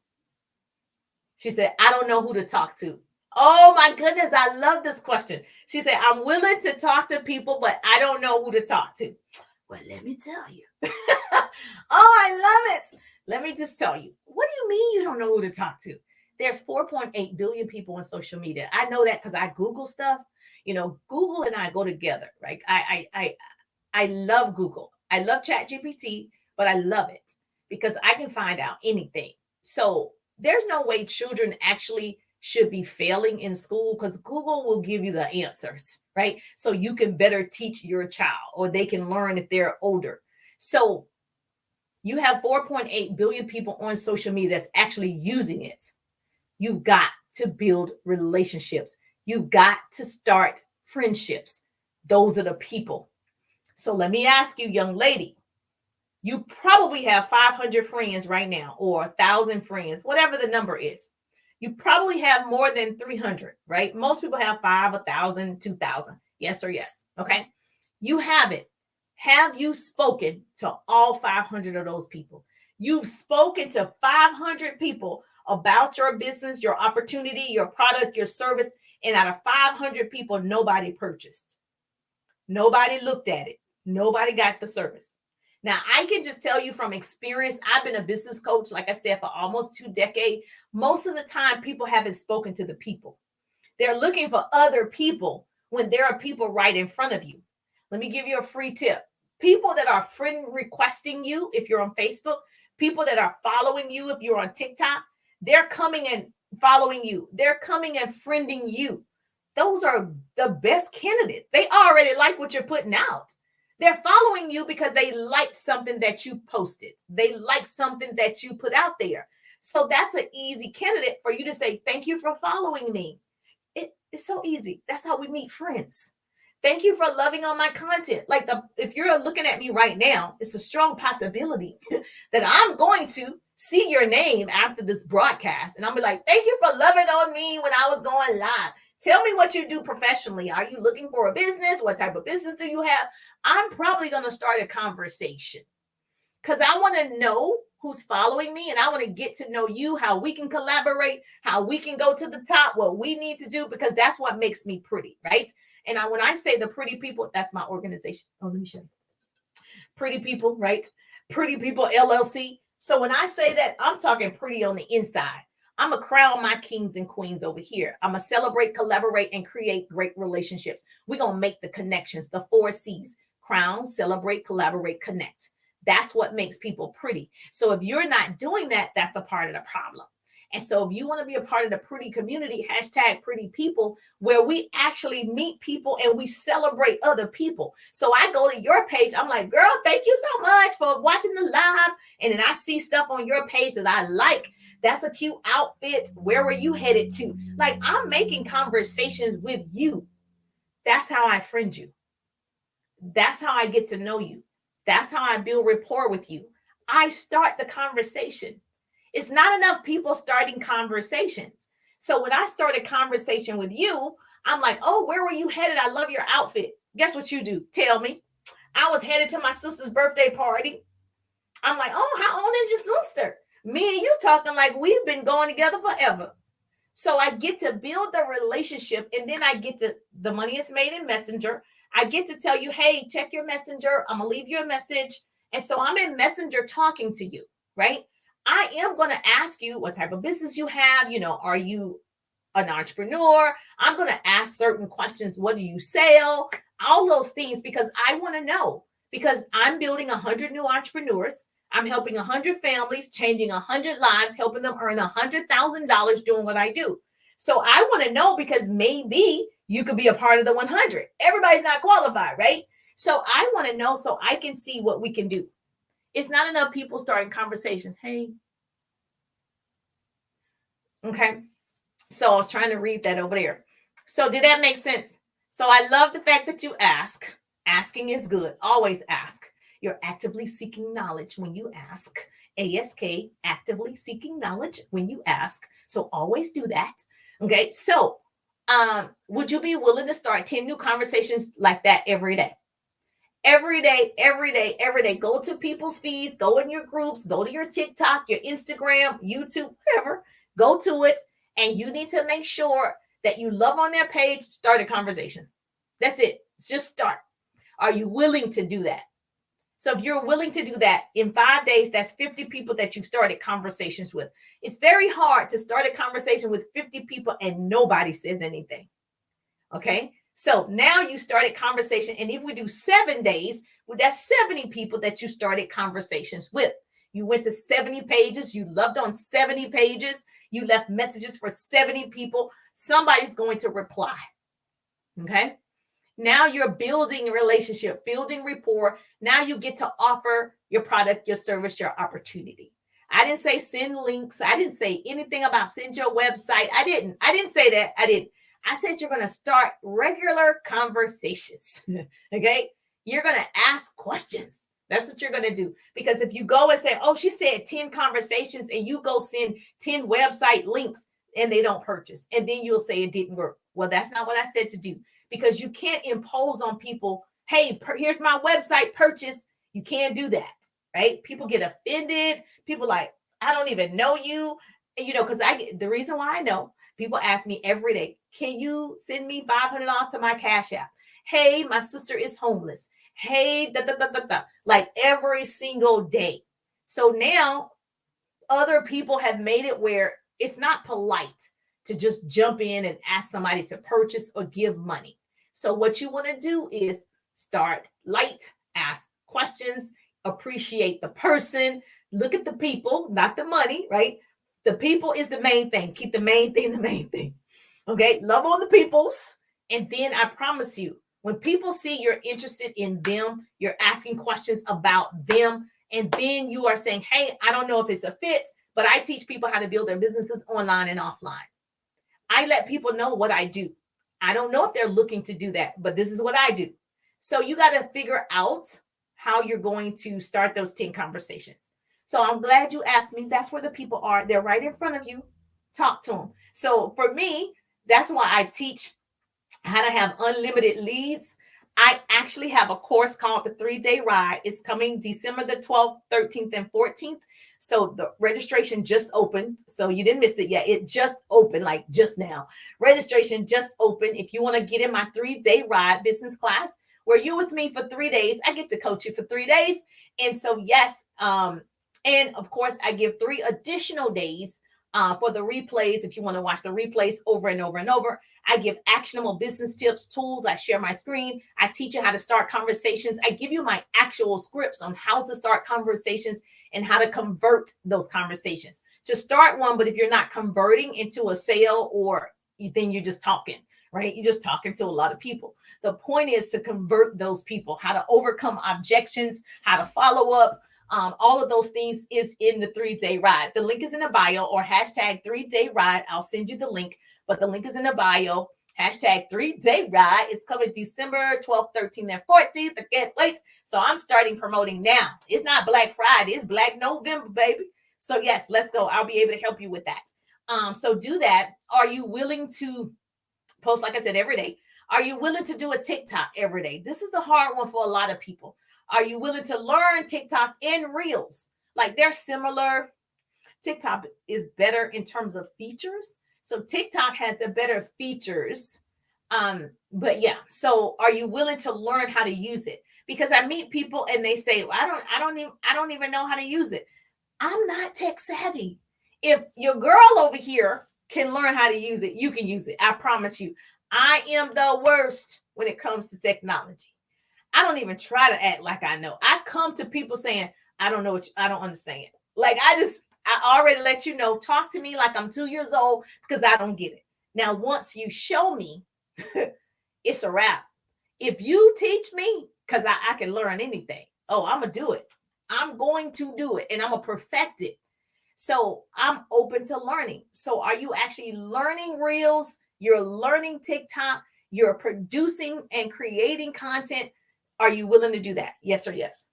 She said, I don't know who to talk to. Oh my goodness, I love this question. She said, I'm willing to talk to people, but I don't know who to talk to. Well, let me tell you. Oh, I love it. Let me just tell you. What do you mean you don't know who to talk to? There's 4.8 billion people on social media. I know that because I Google stuff. You know, Google and I go together, right? I love Google. I love ChatGPT, but I love it because I can find out anything. So there's no way children actually should be failing in school because Google will give you the answers, right? So you can better teach your child or they can learn if they're older. So you have 4.8 billion people on social media that's actually using it. You've got to build relationships. You've got to start friendships. Those are the people. So let me ask you, young lady, you probably have 500 friends right now or 1,000 friends, whatever the number is. You probably have more than 300, right? Most people have 5, 1,000, 2,000. Yes or yes. Okay. You have it. Have you spoken to all 500 of those people? You've spoken to 500 people about your business, your opportunity, your product, your service. And out of 500 people, nobody purchased. Nobody looked at it. Nobody got the service. Now, I can just tell you from experience, I've been a business coach, like I said, for almost 2 decades. Most of the time, people haven't spoken to the people. They're looking for other people when there are people right in front of you. Let me give you a free tip. People that are friend requesting you, if you're on Facebook, people that are following you, if you're on TikTok, they're coming and following you. They're coming and friending you. Those are the best candidates. They already like what you're putting out. They're following you because they like something that you posted. They like something that you put out there. So that's an easy candidate for you to say, thank you for following me. It's so easy. That's how we meet friends. Thank you for loving on my content. Like if you're looking at me right now, it's a strong possibility that I'm going to see your name after this broadcast. And I'll be like, thank you for loving on me when I was going live. Tell me what you do professionally. Are you looking for a business? What type of business do you have? I'm probably going to start a conversation because I want to know who's following me and I want to get to know you, how we can collaborate, how we can go to the top, what we need to do, because that's what makes me pretty, right? And when I say the pretty people, that's my organization. Oh, let me show you. Pretty people, right? Pretty People LLC. So when I say that, I'm talking pretty on the inside. I'm going to crown my kings and queens over here. I'm going to celebrate, collaborate, and create great relationships. We're going to make the connections, the 4 C's. Crown, celebrate, collaborate, connect. That's what makes people pretty. So if you're not doing that, that's a part of the problem. And so if you want to be a part of the pretty community, hashtag pretty people, where we actually meet people and we celebrate other people. So I go to your page. I'm like, girl, thank you so much for watching the live. And then I see stuff on your page that I like. That's a cute outfit. Where were you headed to? Like, I'm making conversations with you. That's how I friend you. That's how I get to know you. That's how I build rapport with you. I start the conversation. It's not enough people starting conversations. So when I start a conversation with you, I'm like, oh, where were you headed? I love your outfit. Guess what you do? Tell me. I was headed to my sister's birthday party. I'm like, oh, how old is your sister? Me and you talking like we've been going together forever. So I get to build the relationship, and then I get to, the money is made in Messenger. I get to tell you, hey, check your Messenger. I'm going to leave you a message. And so I'm in Messenger talking to you, right? I am going to ask you what type of business you have. Are you an entrepreneur? I'm going to ask certain questions. What do you sell? All those things, because I want to know, because I'm building 100 new entrepreneurs. I'm helping 100 families, changing 100 lives, helping them earn $100,000 doing what I do. So I want to know, because maybe you could be a part of the 100. Everybody's not qualified, right? So I want to know so I can see what we can do. It's not enough people starting conversations. Hey. Okay. So I was trying to read that over there. So did that make sense? So I love the fact that you ask. Asking is good. Always ask. You're actively seeking knowledge when you ask. ASK, actively seeking knowledge when you ask. So always do that. Okay. So would you be willing to start 10 new conversations like that every day? Every day, every day, every day. Go to people's feeds, go in your groups, go to your TikTok, your Instagram, YouTube, whatever. Go to it. And you need to make sure that you love on their page, start a conversation. That's it. Just start. Are you willing to do that? So if you're willing to do that, in 5 days, that's 50 people that you've started conversations with. It's very hard to start a conversation with 50 people and nobody says anything. Okay. So now you started conversation. And if we do 7 days, well, that's 70 people that you started conversations with. You went to 70 pages. You loved on 70 pages. You left messages for 70 people. Somebody's going to reply. Okay. Now you're building a relationship, building rapport. Now you get to offer your product, your service, your opportunity. I didn't say send links. I didn't say anything about send your website. I didn't say that. I said you're going to start regular conversations. Okay. You're going to ask questions. That's what you're going to do. Because if you go and say, oh, she said 10 conversations, and you go send 10 website links and they don't purchase, and then you'll say it didn't work. Well, that's not what I said to do, because you can't impose on people, hey, here's my website, purchase. You can't do that, right? People get offended. People like, I don't even know you, because the reason why I know, people ask me every day, can you send me $500 to my Cash App? Hey, my sister is homeless. Hey, like every single day. So now other people have made it where it's not polite to just jump in and ask somebody to purchase or give money. So what you want to do is start light, ask questions, appreciate the person, look at the people, not the money, right? The people is the main thing. Keep the main thing the main thing. Okay, love on the peoples. And then I promise you, when people see you're interested in them, you're asking questions about them, and then you are saying, hey, I don't know if it's a fit, but I teach people how to build their businesses online and offline. I let people know what I do. I don't know if they're looking to do that, but this is what I do. So you got to figure out how you're going to start those 10 conversations. So I'm glad you asked me. That's where the people are. They're right in front of you. Talk to them. So for me, that's why I teach how to have unlimited leads. I actually have a course called the 3-Day Ride. It's coming December the 12th, 13th, and 14th. So the registration just opened. So you didn't miss it yet. It just opened, like just now. Registration just opened. If you want to get in my 3-Day Ride business class, where you're with me for 3 days, I get to coach you for 3 days. And so, yes. And of course, I give 3 additional days for the replays. If you want to watch the replays over and over and over, I give actionable business tips, tools. I share my screen. I teach you how to start conversations. I give you my actual scripts on how to start conversations and how to convert those conversations. To start one, but if you're not converting into a sale, or then you're just talking, right? You're just talking to a lot of people. The point is to convert those people, how to overcome objections, how to follow up. All of those things is in the 3-Day Ride. The link is in the bio, or hashtag 3-Day Ride. I'll send you the link, but the link is in the bio. Hashtag 3-Day Ride. It's coming December 12th, 13th, and 14th. I can't wait. So I'm starting promoting now. It's not Black Friday. It's Black November, baby. So yes, let's go. I'll be able to help you with that. So do that. Are you willing to post, like I said, every day? Are you willing to do a TikTok every day? This is the hard one for a lot of people. Are you willing to learn TikTok and Reels? Like, they're similar. TikTok is better in terms of features. So TikTok has the better features. But yeah, so are you willing to learn how to use it? Because I meet people and they say, well, I don't even know how to use it. I'm not tech savvy. If your girl over here can learn how to use it, you can use it. I promise you. I am the worst when it comes to technology. I don't even try to act like I know. I come to people saying, I don't know I don't understand. Like I already let you know, talk to me like I'm 2 years old because I don't get it. Now, once you show me, it's a wrap. If you teach me, because I can learn anything. Oh, I'm going to do it. I'm going to do it and I'm going to perfect it. So I'm open to learning. So are you actually learning Reels? You're learning TikTok. You're producing and creating content. Are you willing to do that? Yes or yes?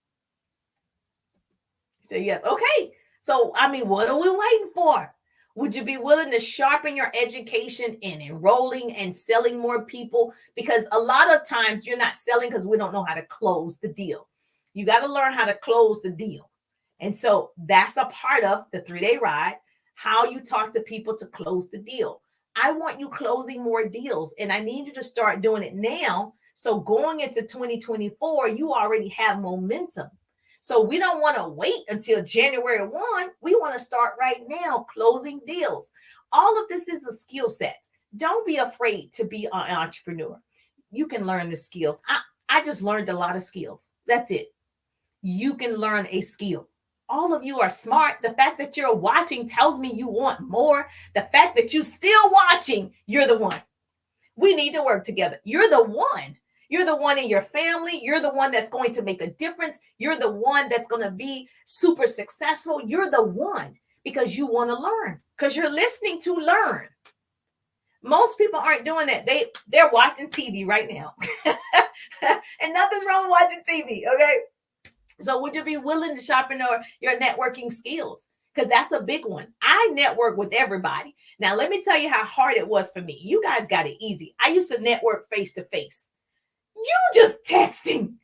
Say yes. Okay. So, I mean, what are we waiting for? Would you be willing to sharpen your education in enrolling and selling more people? Because a lot of times you're not selling because we don't know how to close the deal. You got to learn how to close the deal. And so that's a part of the 3-day ride, how you talk to people to close the deal. I want you closing more deals, and I need you to start doing it now. So going into 2024, you already have momentum. So we don't want to wait until January 1. We want to start right now closing deals. All of this is a skill set. Don't be afraid to be an entrepreneur. You can learn the skills. I just learned a lot of skills. That's it. You can learn a skill. All of you are smart. The fact that you're watching tells me you want more. The fact that you're still watching, you're the one. We need to work together. You're the one. You're the one in your family. You're the one that's going to make a difference. You're the one that's going to be super successful. You're the one because you want to learn, because you're listening to learn. Most people aren't doing that. They're watching TV right now. And nothing's wrong with watching TV, okay? So would you be willing to sharpen your networking skills? Because that's a big one. I network with everybody. Now, let me tell you how hard it was for me. You guys got it easy. I used to network face to face. You just texting.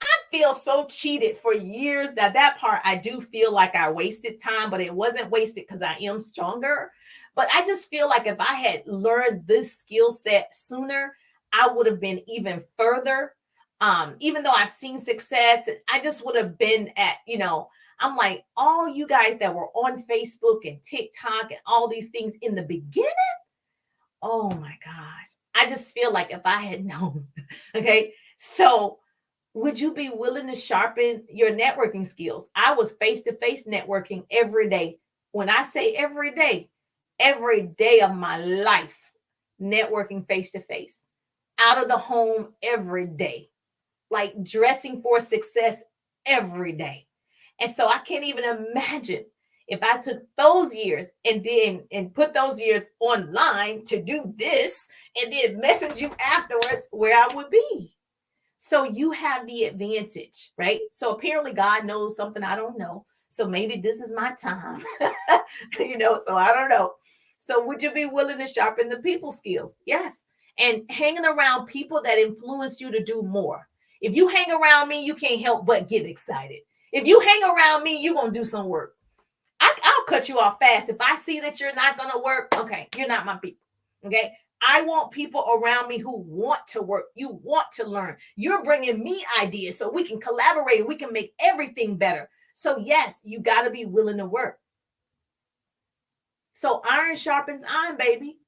I feel so cheated for years. Now, that part, I do feel like I wasted time, but it wasn't wasted because I am stronger. But I just feel like if I had learned this skill set sooner, I would have been even further. Even though I've seen success, I just would have been at, I'm like, all you guys that were on Facebook and TikTok and all these things in the beginning, oh my gosh. I just feel like if I had known, okay? So would you be willing to sharpen your networking skills? I was face-to-face networking every day. When I say every day of my life, networking face-to-face, out of the home every day, like dressing for success every day. And so I can't even imagine if I took those years and put those years online to do this and then message you afterwards, where I would be. So you have the advantage, right? So apparently God knows something I don't know. So maybe this is my time, so I don't know. So would you be willing to sharpen the people skills? Yes. And hanging around people that influence you to do more. If you hang around me, you can't help but get excited. If you hang around me, you're going to do some work. I'll cut you off fast. If I see that you're not going to work, okay, you're not my people. Okay. I want people around me who want to work. You want to learn. You're bringing me ideas so we can collaborate. We can make everything better. So yes, you got to be willing to work. So iron sharpens iron, baby.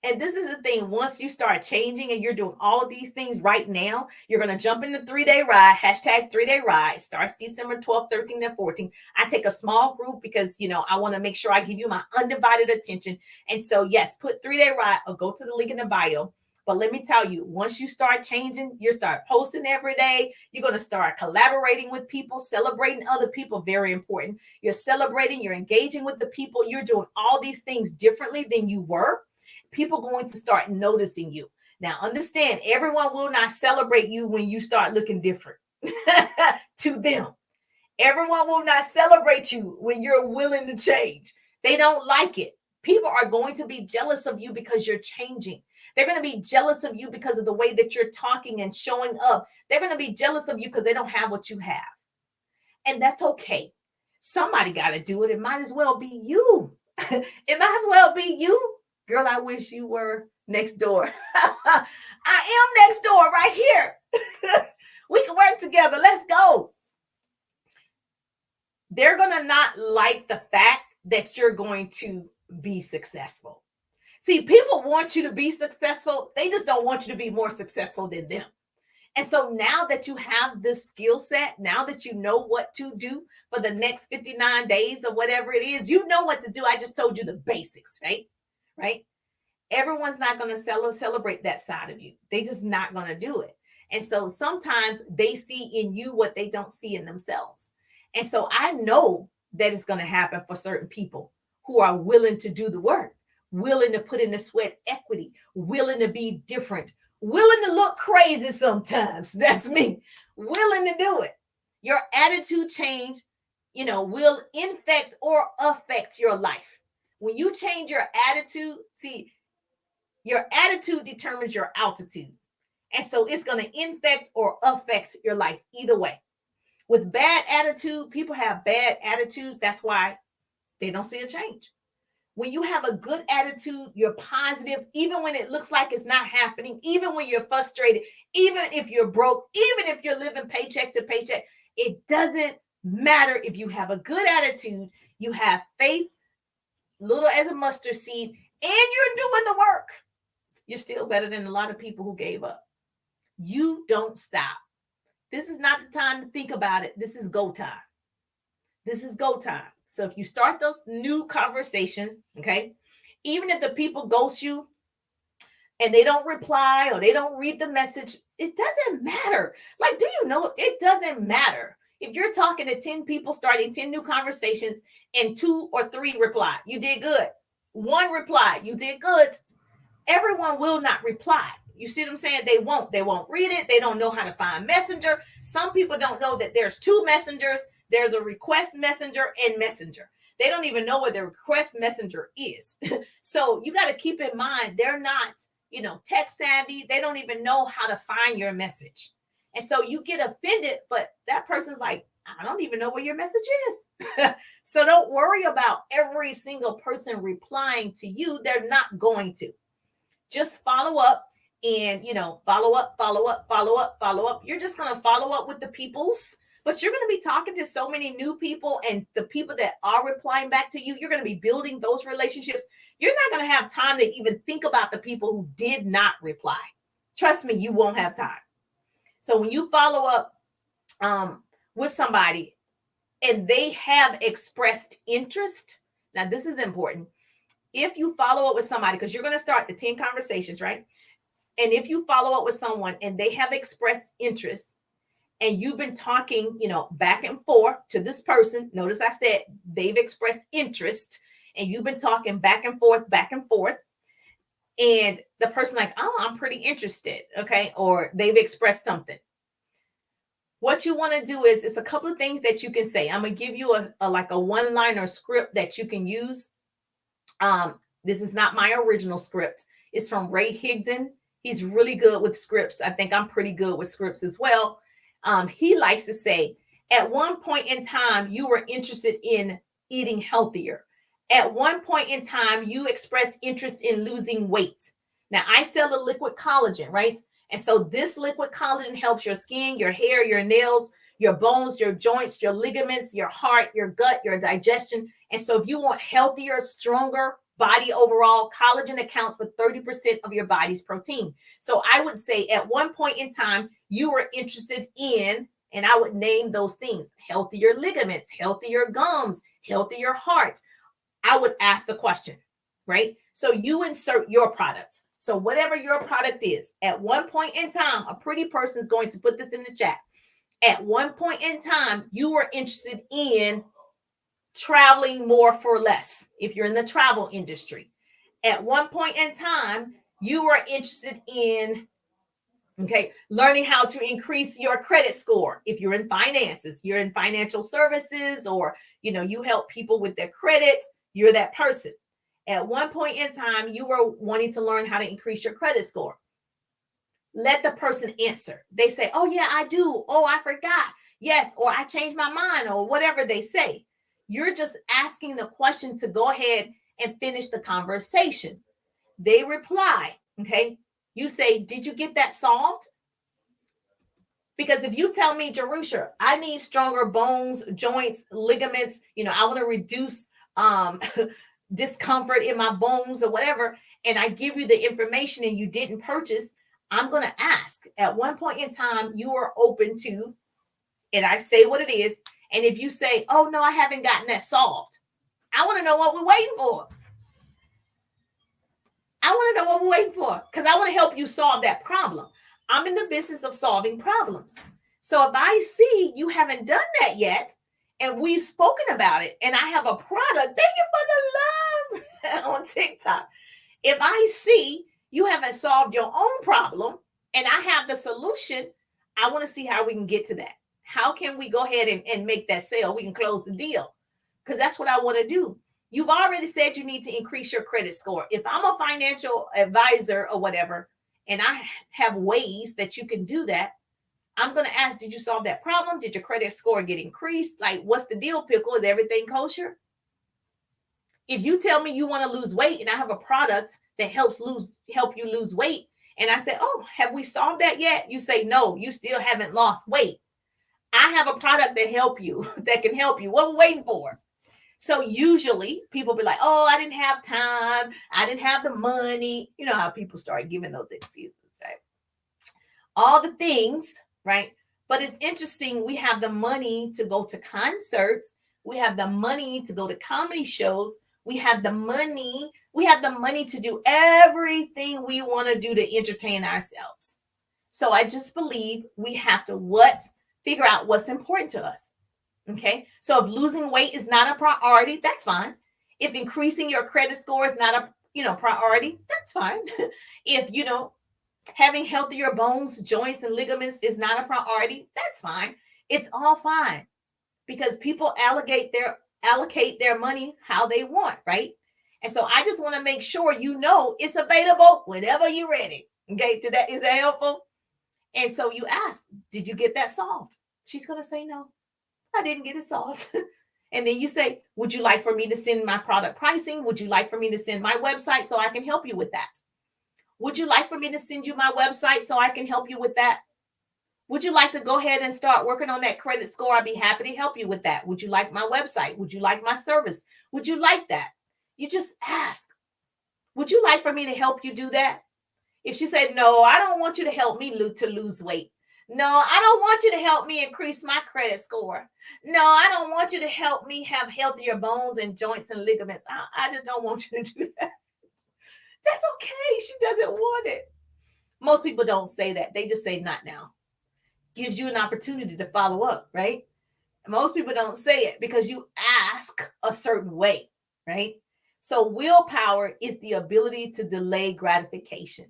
And this is the thing. Once you start changing and you're doing all of these things right now, you're going to jump in the 3-day ride, hashtag 3-day ride, starts December 12th, 13th, and 14th. I take a small group because, I want to make sure I give you my undivided attention. And so, yes, put 3-day ride or go to the link in the bio. But let me tell you, once you start changing, you start posting every day. You're going to start collaborating with people, celebrating other people. Very important. You're celebrating, you're engaging with the people. You're doing all these things differently than you were. People going to start noticing you. Now, understand, everyone will not celebrate you when you start looking different to them. Everyone will not celebrate you when you're willing to change. They don't like it. People are going to be jealous of you because you're changing. They're going to be jealous of you because of the way that you're talking and showing up. They're going to be jealous of you because they don't have what you have. And that's okay. Somebody got to do it. It might as well be you. It might as well be you. Girl, I wish you were next door. I am next door right here. We can work together. Let's go. they're going to not like the fact that you're going to be successful. See, people want you to be successful. They just don't want you to be more successful than them. And so now that you have this skill set, now that you know what to do for the next 59 days or whatever it is, you know what to do. I just told you the basics, right? Right? Everyone's not going to celebrate that side of you. They just not going to do it. And so sometimes they see in you what they don't see in themselves. And so I know that it's going to happen for certain people who are willing to do the work, willing to put in the sweat equity, willing to be different, willing to look crazy sometimes. That's me. Willing to do it. Your attitude change, will infect or affect your life. When you change your attitude, see, your attitude determines your altitude. And so it's going to infect or affect your life either way. With bad attitude, people have bad attitudes. That's why they don't see a change. When you have a good attitude, you're positive, even when it looks like it's not happening, even when you're frustrated, even if you're broke, even if you're living paycheck to paycheck, it doesn't matter. If you have a good attitude, you have faith, little as a mustard seed, and you're doing the work, you're still better than a lot of people who gave up. You don't stop. This is not the time to think about it. This is go time. This is go time. So if you start those new conversations, okay, even if the people ghost you and they don't reply or they don't read the message, it doesn't matter. Like, do you know, it doesn't matter. If you're talking to 10 people, starting 10 new conversations, and 2 or 3 reply, you did good. 1 reply, you did good. Everyone will not reply. You see what I'm saying? They won't read it. They don't know how to find Messenger. Some people don't know that there's 2 messengers. There's a request messenger and messenger. They don't even know what the request messenger is. So you got to keep in mind, they're not, tech savvy. They don't even know how to find your message. And so you get offended, but that person's like, I don't even know what your message is. So don't worry about every single person replying to you. They're not going to. Just follow up and, follow up. You're just going to follow up with the peoples, but you're going to be talking to so many new people, and the people that are replying back to you, you're going to be building those relationships. You're not going to have time to even think about the people who did not reply. Trust me, you won't have time. So when you follow up with somebody and they have expressed interest, now this is important. If you follow up with somebody, because you're going to start the 10 conversations, right? And if you follow up with someone and they have expressed interest and you've been talking, back and forth to this person, notice I said they've expressed interest, and you've been talking back and forth, and the person like, oh, I'm pretty interested. Okay. Or they've expressed something. What you want to do is, it's a couple of things that you can say. I'm going to give you a one-liner script that you can use. This is not my original script. It's from Ray Higdon. He's really good with scripts. I think I'm pretty good with scripts as well. He likes to say, at one point in time, you were interested in eating healthier. At one point in time, you expressed interest in losing weight. Now, I sell a liquid collagen, right? And so this liquid collagen helps your skin, your hair, your nails, your bones, your joints, your ligaments, your heart, your gut, your digestion. And so if you want healthier, stronger body overall, collagen accounts for 30% of your body's protein. So I would say at one point in time, you were interested in, and I would name those things: healthier ligaments, healthier gums, healthier heart. I would ask the question, right? So you insert your product. So whatever your product is, at one point in time, a pretty person is going to put this in the chat. At one point in time, you were interested in traveling more for less. If you're in the travel industry, at one point in time, you were interested in, learning how to increase your credit score. If you're in finances, you're in financial services, or, you help people with their credit, you're that person. At one point in time, you were wanting to learn how to increase your credit score. Let the person answer. They say, oh yeah, I do. Oh, I forgot. Yes. Or I changed my mind, or whatever they say. You're just asking the question to go ahead and finish the conversation. They reply. Okay. You say, did you get that solved? Because if you tell me, Jerusha, I need stronger bones, joints, ligaments, I want to reduce um discomfort in my bones or whatever, and I give you the information and you didn't purchase, I'm going to ask. At one point in time, you are open to, and I say what it is. And if you say, oh, no, I haven't gotten that solved, I want to know what we're waiting for. I want to know what we're waiting for, because I want to help you solve that problem. I'm in the business of solving problems. So if I see you haven't done that yet, and we've spoken about it, and I have a product, thank you for the love on TikTok. If I see you haven't solved your own problem and I have the solution, I want to see how we can get to that. How can we go ahead and make that sale? We can close the deal, because that's what I want to do. You've already said you need to increase your credit score. If I'm a financial advisor or whatever, and I have ways that you can do that, I'm going to ask, did you solve that problem? Did your credit score get increased? Like, what's the deal, Pickle? Is everything kosher? If you tell me you want to lose weight and I have a product that help you lose weight, and I say, oh, have we solved that yet? You say, no, you still haven't lost weight. I have a product that can help you. What are we waiting for? So usually people be like, oh, I didn't have time. I didn't have the money. You know how people start giving those excuses, right? All the things, right? But it's interesting. We have the money to go to concerts. We have the money to go to comedy shows. We have the money to do everything we want to do to entertain ourselves. So I just believe we have to figure out what's important to us. Okay. So if losing weight is not a priority, that's fine. If increasing your credit score is not a priority, that's fine. If having healthier bones, joints, and ligaments is not a priority, that's fine. It's all fine, because people allocate their money how they want, right? And so I just want to make sure it's available whenever you're ready. Okay, is that helpful? And so you ask, did you get that solved? She's going to say, no, I didn't get it solved. And then you say, would you like for me to send my product pricing? Would you like for me to send my website so I can help you with that? Would you like for me to send you my website so I can help you with that? Would you like to go ahead and start working on that credit score? I'd be happy to help you with that. Would you like my website? Would you like my service? Would you like that? You just ask, would you like for me to help you do that? If she said, no, I don't want you to help me to lose weight. No, I don't want you to help me increase my credit score. No, I don't want you to help me have healthier bones and joints and ligaments. I just don't want you to do that. That's okay. She doesn't want it. Most people don't say that. They just say, not now. Gives you an opportunity to follow up, right? Most people don't say it because you ask a certain way, right? So willpower is the ability to delay gratification.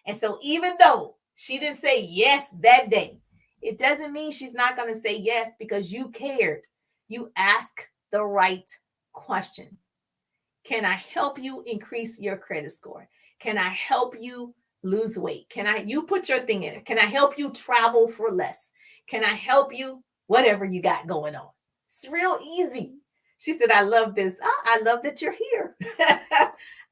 And so even though she didn't say yes that day, it doesn't mean she's not going to say yes, because you cared. You ask the right questions. Can I help you increase your credit score? Can I help you lose weight? You put your thing in it. Can I help you travel for less? Can I help you whatever you got going on? It's real easy. She said, I love this. I love that you're here.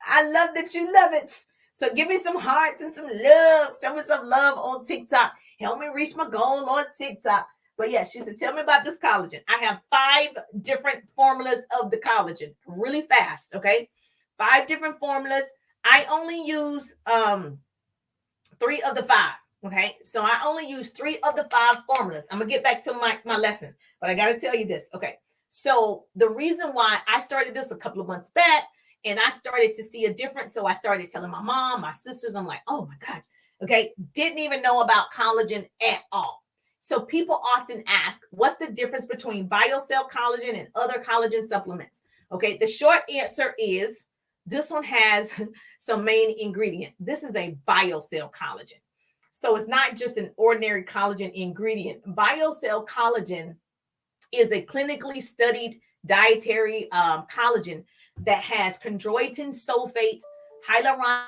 I love that you love it. So give me some hearts and some love. Show me some love on TikTok. Help me reach my goal on TikTok. But yeah, she said, tell me about this collagen. I have 5 different formulas of the collagen, really fast. Okay. 5 different formulas. I only use 3 of the 5. Okay. So I only use 3 of the 5 formulas. I'm going to get back to my lesson, but I got to tell you this. Okay. So the reason why I started this a couple of months back, and I started to see a difference. So I started telling my mom, my sisters, I'm like, oh my gosh. Okay. Didn't even know about collagen at all. So people often ask, what's the difference between BioCell collagen and other collagen supplements? Okay. The short answer is this one has some main ingredients. This is a BioCell collagen. So it's not just an ordinary collagen ingredient. BioCell collagen is a clinically studied dietary collagen that has chondroitin sulfate, hyaluronic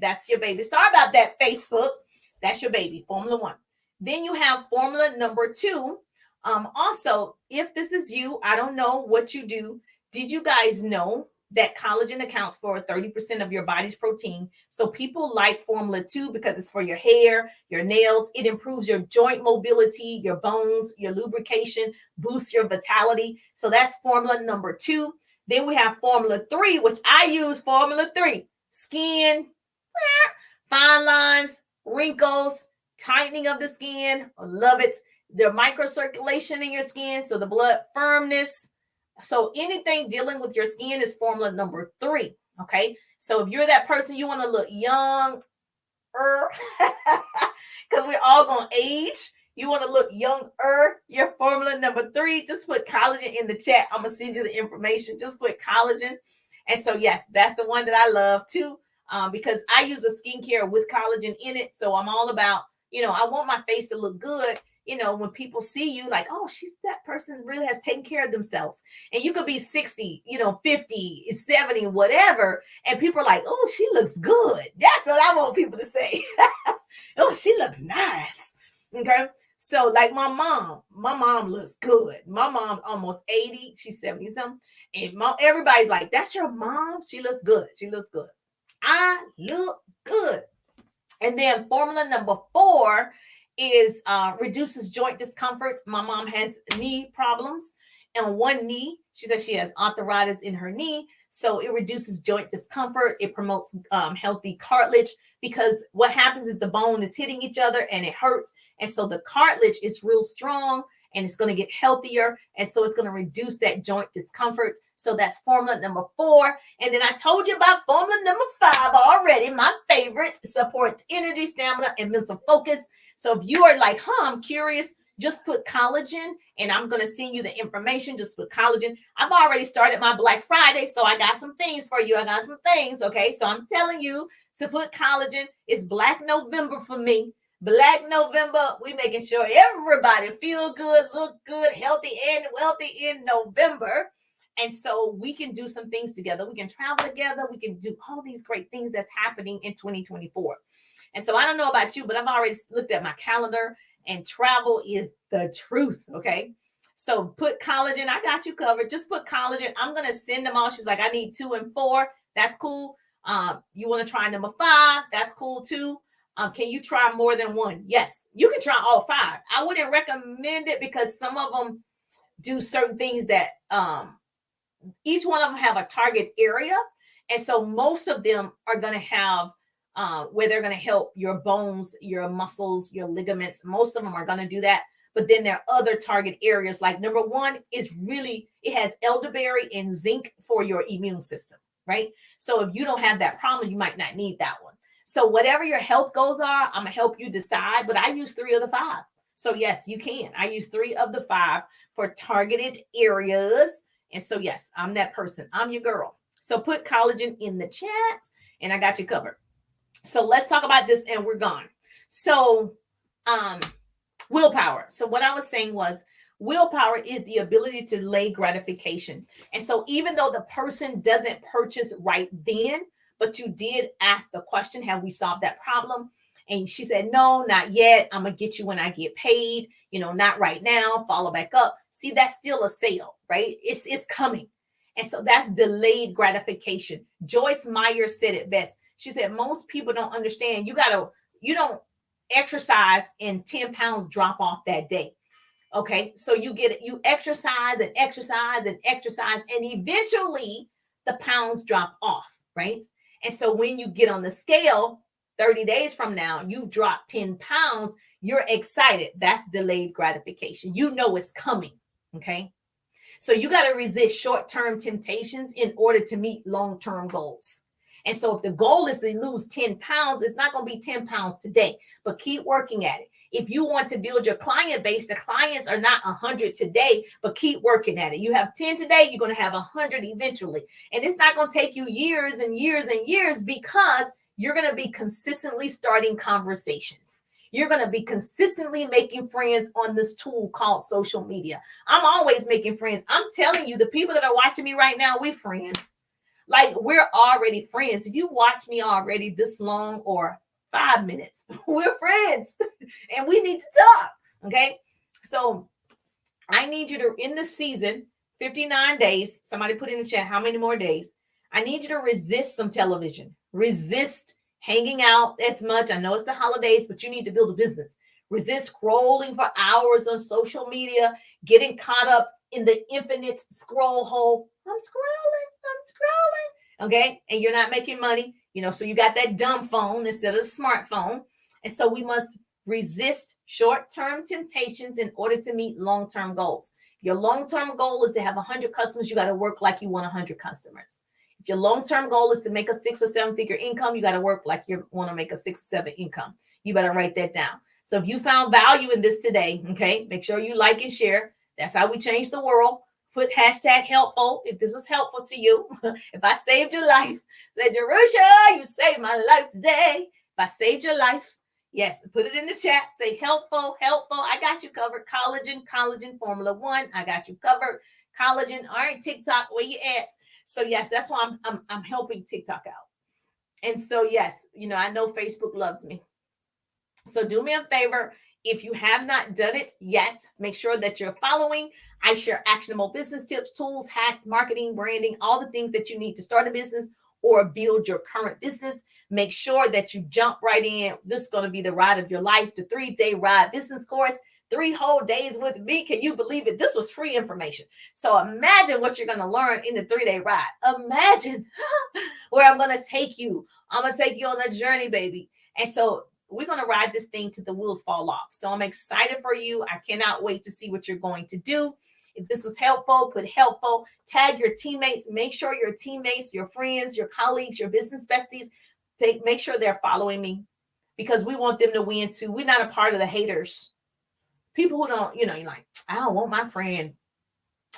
That's your baby. Sorry about that, Facebook. That's your baby, Formula 1. Then you have formula number 2. Also, if this is you, I don't know what you do. Did you guys know that collagen accounts for 30% of your body's protein? So people like formula 2 because it's for your hair, your nails. It improves your joint mobility, your bones, your lubrication, boosts your vitality. So that's formula number 2. Then we have formula 3, which I use formula 3. Skin, fine lines, wrinkles, tightening of the skin. I love it. The microcirculation in your skin, so the blood firmness. So anything dealing with your skin is formula number 3. Okay. So if you're that person, you want to look young, because we're all going to age. You want to look younger. Your formula number 3, just put collagen in the chat. I'm going to send you the information. Just put collagen. And so, yes, that's the one that I love too, because I use a skincare with collagen in it. So I'm all about, I want my face to look good. When people see you, like, oh, that person really has taken care of themselves. And you could be 60, 50, 70, whatever. And people are like, oh, she looks good. That's what I want people to say. Oh, she looks nice. Okay. So like my mom looks good. My mom almost 80. She's 70 something. And everybody's like, that's your mom? She looks good. She looks good. I look good. And then formula number 4 is reduces joint discomfort. My mom has knee problems. And one knee, she says she has arthritis in her knee. So it reduces joint discomfort. It promotes healthy cartilage, because what happens is the bone is hitting each other and it hurts. And so the cartilage is real strong and it's going to get healthier. And so it's going to reduce that joint discomfort. So that's formula number 4. And then I told you about formula number 5 already. My favorite: supports energy, stamina, and mental focus. So if you are like, I'm curious, just put collagen, and I'm going to send you the information. Just put collagen. I've already started my Black Friday, so I got some things for you. I got some things. Okay. So I'm telling you to put collagen. It's Black November for me. Black November. We making sure everybody feel good, look good, healthy, and wealthy in November. And so we can do some things together. We can travel together. We can do all these great things that's happening in 2024. And so I don't know about you, but I've already looked at my calendar, and travel is the truth. Okay. So put collagen. I got you covered. Just put collagen. I'm going to send them all. She's like, I need 2 and 4. That's cool. You want to try number 5? That's cool too. Can you try more than one? Yes, you can try all 5. I wouldn't recommend it because some of them do certain things that each one of them have a target area. And so most of them are going to have where they're going to help your bones, your muscles, your ligaments. Most of them are going to do that. But then there are other target areas. Like number 1 is it has elderberry and zinc for your immune system, right? So if you don't have that problem, you might not need that one. So whatever your health goals are, I'm going to help you decide. But I use 3 of the 5. So yes, you can. I use 3 of the 5 for targeted areas. And so yes, I'm that person. I'm your girl. So put collagen in the chat and I got you covered. So let's talk about this and we're gone. So willpower. So what I was saying was willpower is the ability to delay gratification. And so even though the person doesn't purchase right then, but you did ask the question, have we solved that problem? And she said, no, not yet. I'm going to get you when I get paid, not right now, follow back up. See, that's still a sale, right? It's coming. And so that's delayed gratification. Joyce Meyer said it best. She said, most people don't understand. You don't exercise and 10 pounds drop off that day. Okay. So you exercise and exercise and exercise, and eventually the pounds drop off, right? And so when you get on the scale 30 days from now, you've dropped 10 pounds, you're excited. That's delayed gratification. It's coming. Okay. So you got to resist short-term temptations in order to meet long-term goals. And so if the goal is to lose 10 pounds, it's not going to be 10 pounds today, but keep working at it. If you want to build your client base, the clients are not 100 today, but keep working at it. You have 10 today, you're going to have 100 eventually. And it's not going to take you years and years and years, because you're going to be consistently starting conversations. You're going to be consistently making friends on this tool called social media. I'm always making friends. I'm telling you, the people that are watching me right now, we're friends. Like we're already friends. If you watch me already this long or 5 minutes, we're friends and we need to talk. Okay. So I need you to, in the season, 59 days, somebody put in the chat, how many more days? I need you to resist some television. Resist hanging out as much. I know it's the holidays, but you need to build a business. Resist scrolling for hours on social media, getting caught up in the infinite scroll hole. I'm scrolling. Okay. And you're not making money, so you got that dumb phone instead of a smartphone. And so we must resist short-term temptations in order to meet long-term goals. If your long-term goal is to have 100 customers, you got to work like you want 100 customers. If your long-term goal is to make a 6 or 7 figure income, you got to work like you want to make a 6 or 7 income. You better write that down. So if you found value in this today, okay, make sure you like and share. That's how we change the world. Put hashtag helpful if this is helpful to you. If I saved your life, say, Jerusha, you saved my life today. If I saved your life, yes, put it in the chat. Say helpful. I got you covered. Collagen, Formula One. I got you covered. Collagen. All right, TikTok, where you at? So yes, that's why I'm helping TikTok out. And so yes, I know Facebook loves me. So do me a favor. If you have not done it yet, make sure that you're following. I share actionable business tips, tools, hacks, marketing, branding, all the things that you need to start a business or build your current business. Make sure that you jump right in. This is going to be the ride of your life, the 3-day ride business course, 3 whole days with me. Can you believe it? This was free information. So imagine what you're going to learn in the 3-day ride. Imagine where I'm going to take you. I'm going to take you on a journey, baby. And so we're going to ride this thing till the wheels fall off. So I'm excited for you. I cannot wait to see what you're going to do. If this is helpful, put helpful, tag your teammates, make sure your teammates, your friends, your colleagues, your business besties, make sure they're following me because we want them to win too. We're not a part of the haters. People who don't, you're like, I don't want my friend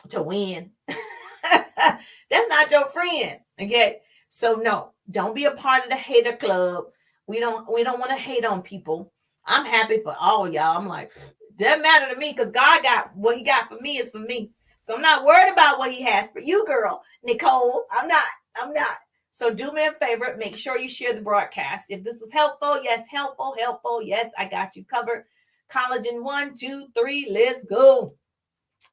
to win. That's not your friend. Okay. So no, don't be a part of the hater club. We don't want to hate on people. I'm happy for all y'all. I'm like, doesn't matter to me because God got what he got for me is for me. So I'm not worried about what he has for you, girl, Nicole. I'm not. So do me a favor. Make sure you share the broadcast. If this is helpful, yes, helpful. Yes, I got you covered. Collagen 1, 2, 3. Let's go.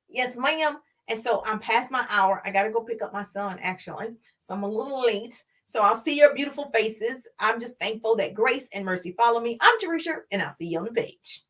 Yes, ma'am. And so I'm past my hour. I got to go pick up my son, actually. So I'm a little late. So I'll see your beautiful faces. I'm just thankful that grace and mercy follow me. I'm Jerusha, and I'll see you on the page.